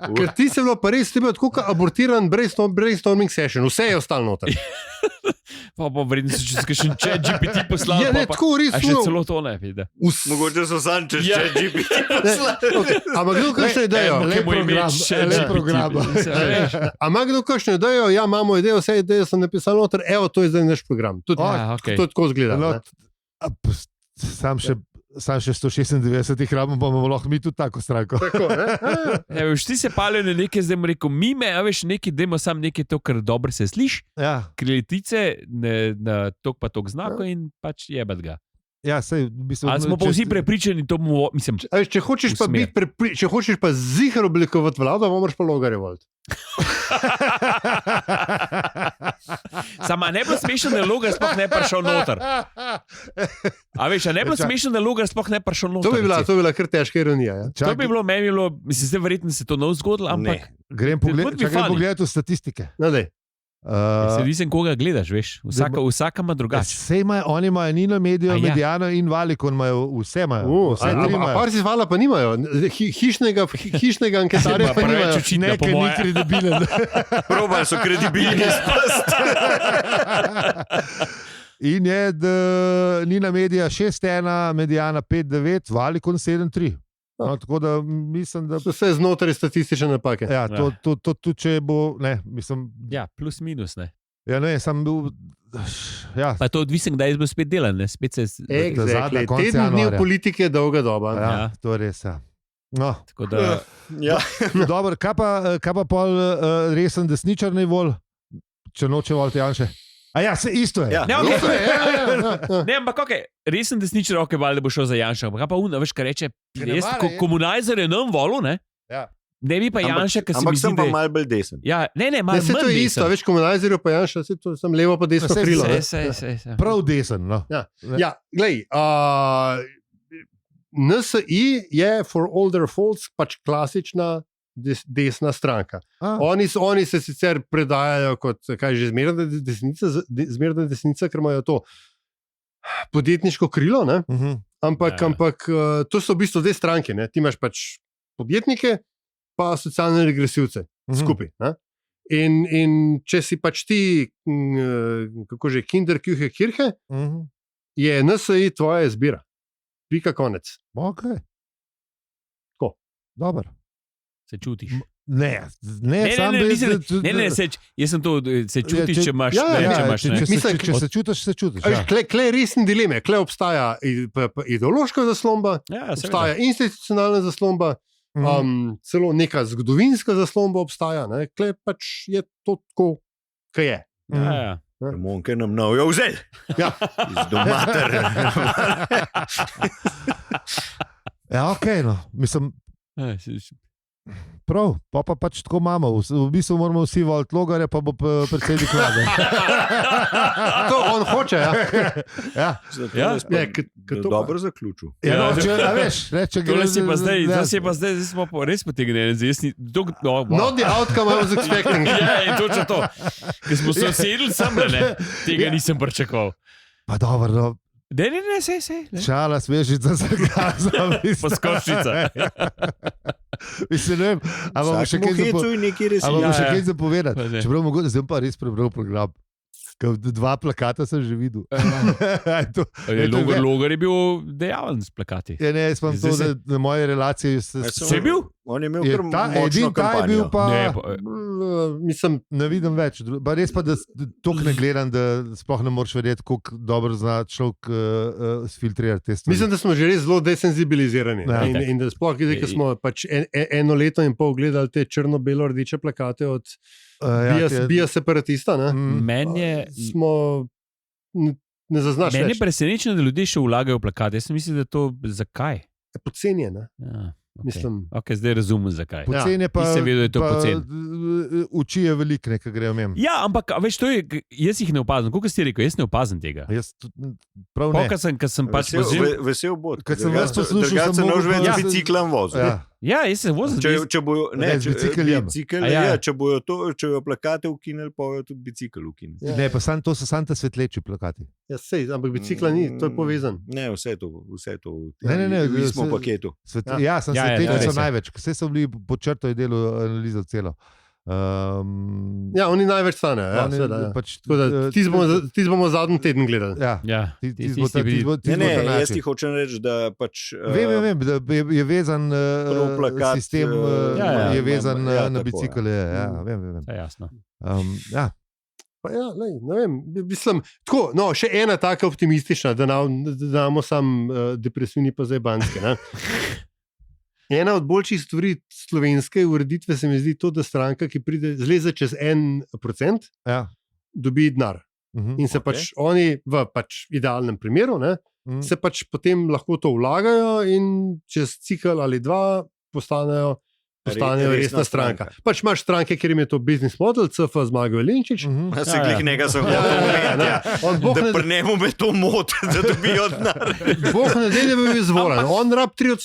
Ker ti se bilo pa res, ti bil tako abortiran brainstorming session, vse je ostalo noter. Pa verjetno se če še ChatGPT poslal. Ja, ne, tako res. A še celo to ne vidi. Mogoče so sam čez ChatGPT poslali. Ampak kdo kakšno idejo? Ampak kdo kakšno idejo? Ja, imamo idejo, vse ideje sem napisal noter, evo, to je zdaj naš program. To tako zgleda. Sam še 196 rabimo, pa bomo lahko mi tudi tako stranko. Ti se palijo na nekaj, zdaj bomo rekel, mime, a veš, nekaj, dajmo sam nekaj to, kar dobro se sliši, krilitice, tok pa tok znako in pač jebat ga. Ja, sej, ali smo pa vsi prepričani, to bomo, mislim... Če hočeš pa zihar oblikovati vlado, moraš pa Logarje voliti. Sama ne bilo smešno, da je Logar sploh ne prišel noter. A veš, ne bilo smešno, da je Logar sploh ne prišel noter. To bi bila kar težka ironija. To bi bilo, meni bilo, mislim, zdaj verjetno se to ne zgodilo, ampak... Grem pogledati v statistike. Se nisem koga gledaš, veš, vsaka ima drugače. Vse imajo, oni imajo Nino Medijo, Mediano in Valikon, vse imajo. A Parsi Hvala pa nimajo, hišnega anketarja pa nimajo. Nekaj ni kredibilen. Probaj so kredibilni spast. In je Nina Medija 6-1, Mediana 5-9, Valikon 7-3. No, tako da mislim, da vse je znotraj statistične napake. Ja, to če bo, ne, mislim. Ja, plus minus, ne. Ja, ne, sem bil. Ja. Pa je to odvisno, kdaj bo spet delan, ne? Spet se Exactly. Teden dni v politiki je dolga doba. Ja, to je res, ja. No. Tako da. Ja. Dobro, kaj pa pol resen desničar ne vol, če noče voliti Janše? A ja, se isto je. Ja. Ne, okay. Ne, ampak resen desničar, valjda bo šel za Janša. Ampak pa veš, kaj reče, komunajzer je nam volil, ne? Ja. Ne bi pa Janša, ki se mi zdi, ampak sem pa malo bolj desen. Ja, ne, malo manj desen. To je isto, veš, komunajzer pa Janša, sem levo pa desno krilo. Prav desen, no. Ja, glej, NSI je for older folks pač klasična desna stranka. Oni se sicer predajajo kot, kaj že, zmerna desnica, ker imajo to podjetniško krilo, ne? Ampak to so v bistvu dve stranke, ne? Ti imaš pač podjetnike pa socialne regresivce skupaj. Ne? In če si pač ti, kako že, Kinderküche Kirche, je NSI tvoja izbira. Pika konec. Ok. Tako. Dobar. Se čutiš? Ne, jaz sem to, se čutiš, če imaš. Če se čutiš, se čutiš. Klej resne dileme, klej obstaja ideološka zaslomba, obstaja institucionalna zaslomba, celo neka zgodovinska zaslomba obstaja, klej pač je to tako, kaj je. Monke nam novijo vzeli. Ja. Izdomater. Ja, okej, no. Mislim. Prav, pa pač tako imamo. V bistvu moramo vsi voliti Logarja, pa bo predsednik vlade. To on hoče, ja. Dobro zaključil. Ja, no, veš, zdaj smo res potegnili. Not the outcome I was expecting. Ja, in točno to. Ker smo se sedeli sami, tega nisem pričakoval. Pa dobro, no. Ne, sej. Šala, svežica, zagazam. Poskočica. Mislim, ne vem, ampak bomo še kaj zapovedati. Čeprav mogoče, zdaj pa res prebral program. Dva plakata sem že videl. Logar je bil dejaven s plakati. Ja, ne, jaz imam to, da na moje relacije... Se je bil? On je imel kar močno kampanjo. Bil pa, mislim, ne vidim več. Res pa, da toliko ne gledam, da sploh ne moreš vedeti, koliko dobro zna človek sfiltrirati te stvari. Mislim, da smo že res zelo desenzibilizirani. Ja. In da sploh, ko smo pač eno leto in pol gledali te črno-belo-rdeče plakate od bija separatista, smo ne zaznaš več. Meni je presenečeno, da ljudje še vlagajo plakate. Jaz mislim, da to zakaj? Pocenjeno. Ja. Mislim, zdaj razumem, zakaj. Pocen je pa, vedel, je to pocen. Uči je veliko, nekaj grejo mem. Ja, ampak veš, to je, jaz jih ne opazim. Koliko si rekel, jaz ne opazim tega. Jaz prav ne. Ko sem pač vozil... Vesel bod. Kad sem vas poslušal, sem mogel več biciklem vozil. Ja, jaz se vozim. Če bojo, če bojo plakate ukinili, pa bojo tudi bicikl ukinili. Ne, pa to so samo svetleči plakati. Ja, sej, ampak bicikla ni, to je povezan. Ne, vse to. Ne, mi smo v paketu. Ja, sem svetleči so največ. Vse so bili pod črto in delo analizo celo. Ja, oni največ stane. Ti bomo zadnji teden gledali. Jaz ti hočem reči, da pač... Vem, da je vezan sistem, je vezan na bicikle. Vem. Jasno. Ne vem, mislim, tako, no, še ena taka optimistična, da damo sam depresivni pa zajbanske, ne? Ena od boljših stvari slovenske ureditve se mi zdi to, da stranka, ki pride zleze čez 1%, dobi denar. In se pač oni v pač idealnem primeru, se pač potem lahko to vlagajo in čez cikl ali dva postanejo resna stranka. Pač imaš stranke, kjer jim je to business model, CF Zmago Jelinčič. Se glih njega so da pri njemu me to moti, da dobijo denar. Bog ne dej, da bi bil izvolen. On rab 3%.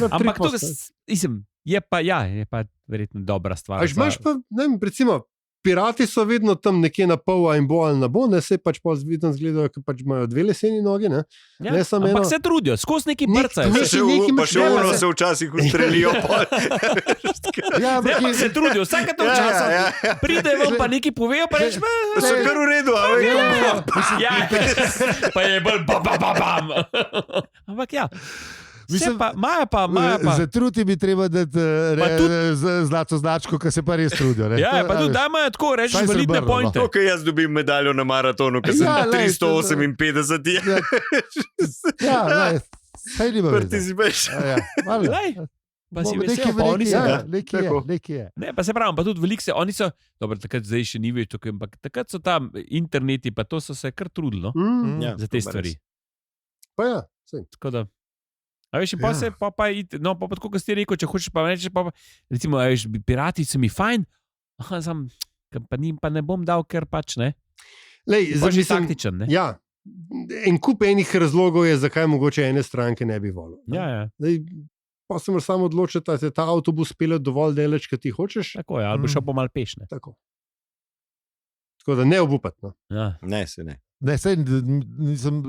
Ampak to, je pa verjetno dobra stvar. Imaš pa, ne vem, recimo, pirati so vedno tam nekje na pol in bo ali na bo, se pač pa vidno zgledajo, ker pač imajo dve leseni nogi, ne? Ampak se trudijo, skozi neki brcajo. Pa še ono se včasih ustrelijo. Ja, ampak se trudijo, vsake to včasih. Pridejo pa neki povejo, pa reč, so kar v redu, pa je bolj bam. Ampak ja. Maja pa. Za truti bi treba dati zlato značko, ki se pa res trudijo. Ja, pa tudi da imajo tako, rečeš, validne pointe. To, jaz dobim medaljo na maratonu, ker sem 358. Ja, saj ni bilo. Participeš. Pa si vesel, pa oni so. Ne, pa se pravim, pa tudi veliko se, oni so, dobro, takrat zdaj še ni več tukaj, ampak takrat so tam interneti, pa to so se kar trudili, za te stvari. Pa ja, sej. Tako da, a veš, pa se, pa tako, ko si rekel, če hočeš pa reči, pa recimo, a veš, pirati so mi fajn, pa ne bom dal, ker pač ne. Lej, pač je taktičen, ne? Ja, en kup enih razlogov je, zakaj mogoče ene stranke ne bi volil. Ja. Lej, pa se moraš samo odločiti, da se ta avtobus pelje dovolj daleč, kot ti hočeš. Tako je, ali bo šel po mal peš, ne? Tako da ne obupati. No. Ja. Ne, se ne. Ne, sej nisem...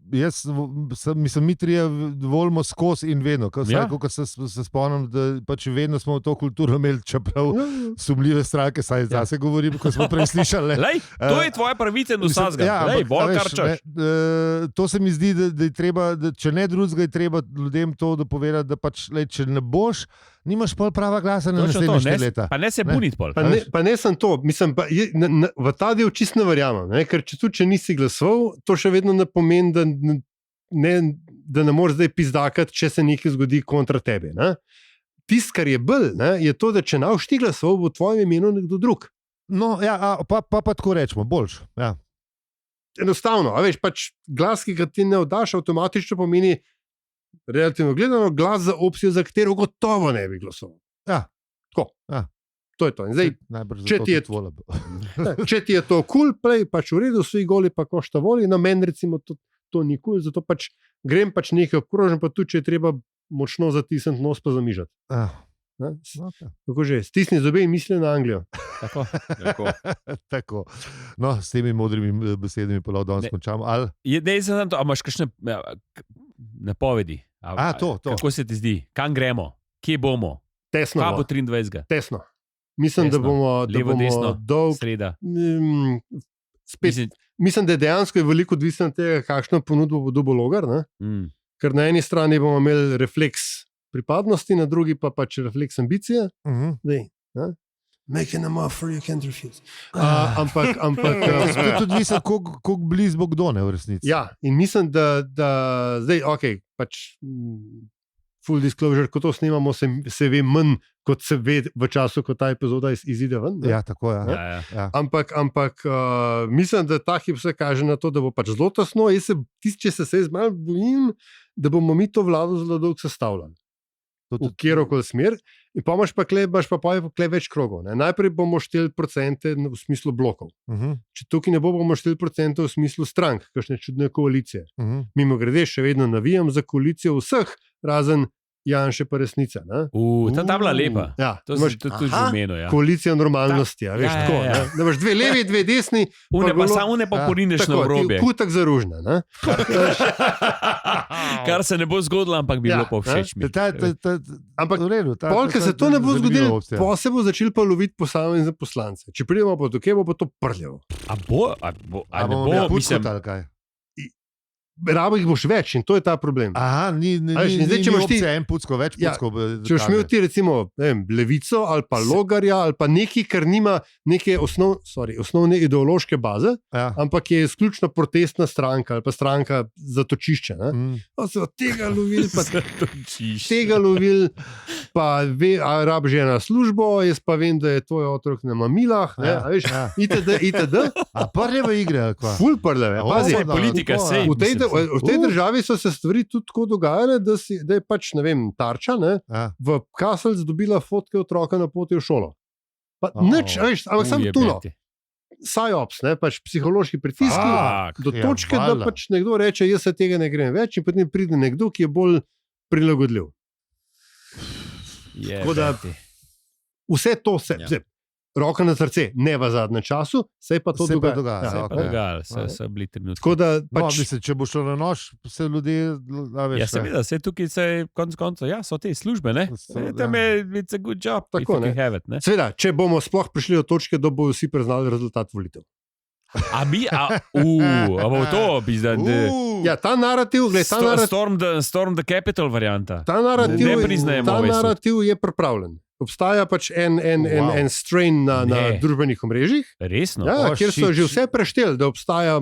Jaz mislim, mi trije volimo skozi in vedno. Ko se spomnim, da pač vedno smo v to kulturo imeli, čeprav sumljive stranke, saj zase govorim, ko smo prej slišali. Lej, to je tvoja pravica in vsazga. Lej, bolj kar češ. To se mi zdi, da je treba, da, če ne drugega, je treba ljudem to dopovedati, da pač, lej, če ne boš, nimaš pol prava glasa na naslednje 4 leta. Pa ne se buniti pol. Pa ne sem to, mislim, pa v ta del čist ne verjamem, ker če nisi glasoval, to še vedno ne pomeni, da ne moreš zdaj pizdakati, če se nekaj zgodi kontra tebe. Tisto, kar je bolj, je to, da če ne boš ti glasoval, bo v tvojem imenu nekdo drug. No, ja, pa tako rečemo, boljš. Ja. Enostavno, a veš, pač glas, ki ga ti ne oddaš, avtomatično pomeni, relativno gledano, glas za opcijo, za katero gotovo ne bi glasoval. Ja. Tako. Ja. To je to. In zdaj, če ti je to kul, pač v redu, vsi goli pa košta voli, no meni recimo to ni kul, zato pač grem pač nekaj obkrožen, pa tudi, če je treba močno zatisniti nos pa zamižati. Tako že, stisni zobe in misli na Anglijo. Tako. No, s temi modrimi besedami pa lahko danes končamo. Ali imaš kakšne napovedi? Kako se ti zdi? Kam gremo? Kje bomo? Tesno. Kaj bo 23. Tesno. Mislim, da bomo dolg. Sreda. Mislim, da je dejansko veliko odvisno od tega, kakšno ponudbo bo dobil Logar. Ker na eni strani bomo imeli refleks pripadnosti, na drugi pa pač refleks ambicije. Make an offer you can't refuse. Ampak spet odvisno, koliko blizu bo kdo, ne, v resnici. Ja, in mislim, da zdaj, pač full disclosure, ko to snimamo, se ve manj, kot se ve v času, ko ta epizoda izide ven. Ja, tako je. Ja. Ampak mislim, da ta hip se kaže na to, da bo pač zelo tesno. Če se malo bojim, da bomo mi to vlado zelo dolgo sestavljali. V kjerokoli smer. In pa imaš pa več krogov. Najprej bomo šteli procente v smislu blokov. Če tukaj ne bomo šteli procente v smislu strank, kakšne čudne koalicije. Mimo grede, še vedno navijam za koalicijo vseh, razen Janše pa Resnica. Ta bila lepa. Ja, to si tudi že omenil. Ja. Koalicija normalnosti. Ja, veš, tako. Ja. Da imaš 2 levi, 2 desni. Pa samo ne pa porineš na obrobje. Kutak za ružne. Kar se ne bo zgodilo, ampak bi bilo pa všeč mi. Ampak polka se to ne bo zgodilo, pa se bo začel pa loviti posamezne poslance. Če pridemo pa do kje, bo pa to prljavo. A ne bo, mislim. Rabo jih boš več in to je ta problem. Aha, ni opcija en pucko, več pucko. Če boš imel ti recimo Levico ali pa Logarja ali pa nekaj, kar nima neke osnovne ideološke baze, ampak je izključno protestna stranka ali pa stranka zatočišče. Se od tega lovil, pa rab že na službo, jaz pa vem, da je tvoj otrok na mamilah, itd. A prljeve igre ali kva? Ful prljeve, pazi. Politika sej. V tej državi so se stvari tudi tako dogajale, da je pač, ne vem, Tarča v Kaselc dobila fotke otroka na poti v šolo. Nič, ampak samo tuno. Psyops, pač psihološki pritiski do točke, da pač nekdo reče, jaz se tega ne grem več in potem pride nekdo, ki je bolj prilagodljiv. Vse to se... Roka na srce, ne v zadnjem času, se je pa to dogajalo. Se je bili trenutki. Če bo šlo na nož, se ljudje... Ja, seveda, se tukaj se konc koncev, so te službe, ne? Tam je, it's a good job, if you can have it, ne? Seveda, če bomo sploh prišli do točke, da bodo vsi priznali rezultat volitev. A bo to, bi zdaj... Ja, ta narativ, Storm the Capital varianta. Ta narativ je pripravljen. Obstaja pač en strain na družbenih omrežjih. Resno? Ja, kjer so že vse prešteli, da obstaja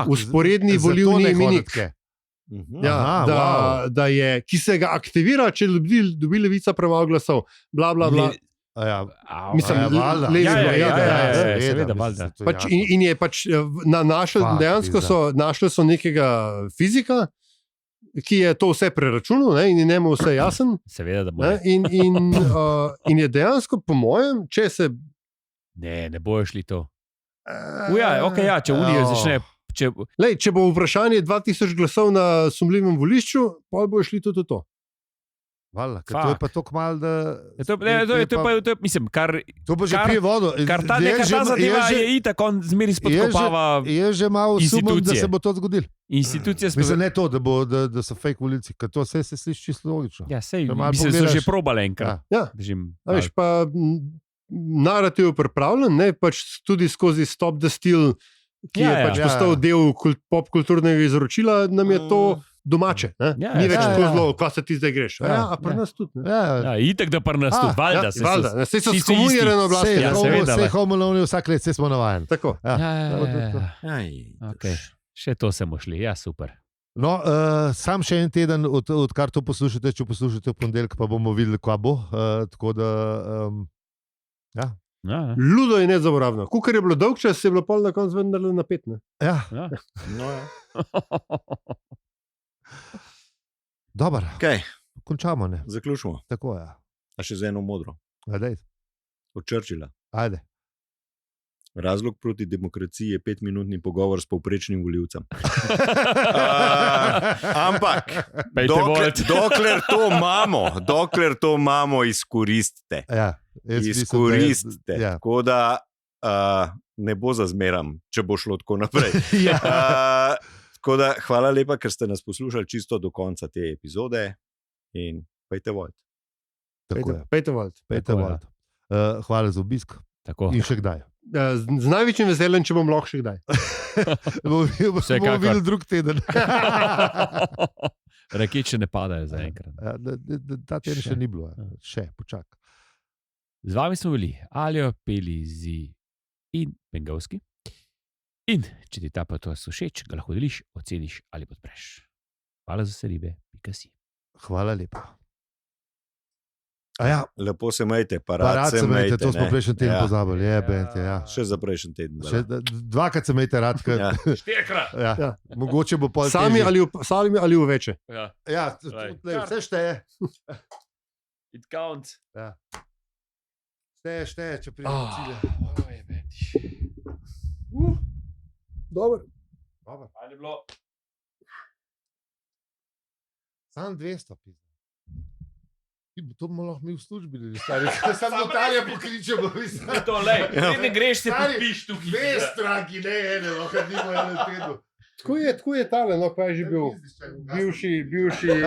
usporedni volilni minik. Ja, da je, ki se ga aktivira, če dobi levica premalo glasov. Bla, bla, bla. Seveda, valjda. In je pač dejansko našli so nekega fizika, ki je to vse preračunal, in je njemu vse jasen. Seveda, da bo. In je dejansko, po mojem, če se. Ne bojo šli to. Če Unija začne. Če bo vprašanje 2000 glasov na sumljivem volišču, pa bo šli tudi to. Vala, to je pa tako malo, da. Mislim, kar. To bo že pije vodo. Kar ta zadeva je itak, on zmeri spodkopava. Je že malo sumljiv, da se bo to zgodilo. Institucije mislim, ne to, da so fake volilci, ker to vse se sliši čisto logično. Ja, sej, mislim, so že probali enkrat. Ja. Veš, pa narativ je pripravljen, ne, pač tudi skozi Stop the Steal, ki je pač postal del popkulturnega izročila, nam je to domače. Ni več to zelo, ko se ti zdaj greš. A pri nas tudi. Itak, da pri nas tudi. Valjda. Sej so skomunirane oblasti. Vse homolovni vsak let, vse smo navajeni. Tako. Še to smo šli, super. No, sam še en teden, odkar to poslušate, če poslušate v ponedeljek, pa bomo videli, kva bo. Tako da, ludo je nezaboravno. Kukor je bilo dolg čas, je bilo pol na koncu vendarle napet. Dobar. Končamo, ne? Zaključimo. Tako je. A še z eno modro. Ajde. Od Churchilla. Ajde. Razlog proti demokraciji je 5-minutni pogovor s povprečnim volivcem. Ampak, dokler to imamo, izkoristite. Izkoristite. Tako da ne bo zazmeram, če bo šlo tako naprej. Tako da, hvala lepa, ker ste nas poslušali čisto do konca te epizode in pejte volt. Pejte volt. Hvala za obisk. Tako. In še kdaj. Z največjim veseljem, če bom lahko še kdaj. bomo videli drug teden. Rakete ne padajo zaenkrat. Ta teden še ni bilo. Še, počak. Z vami smo bili Aljo, Pelizi in Bengovski. In če ti ta podcast všeč, ga lahko deliš, oceniš ali podpreš. Hvala za seribe, pika si. Hvala lepa. Lepo se majte, rad se majte. To smo prejšnji teden pozabili. Še za prejšnji teden. Dvakrat se majte rad. 4-krat. Mogoče bo pol sami ali v veče. Vse šteje. It counts. Šteje, če pridemo cilje. Dobro. Ali bilo? Sam 200 pizda. To bomo lahko mi v službi, sam notarja pokličemo. Ne greš se popiš tukaj. Dve stranki, ne ene, lahko nimo eno tedu. Tako je tale, kaj je že bil bivši.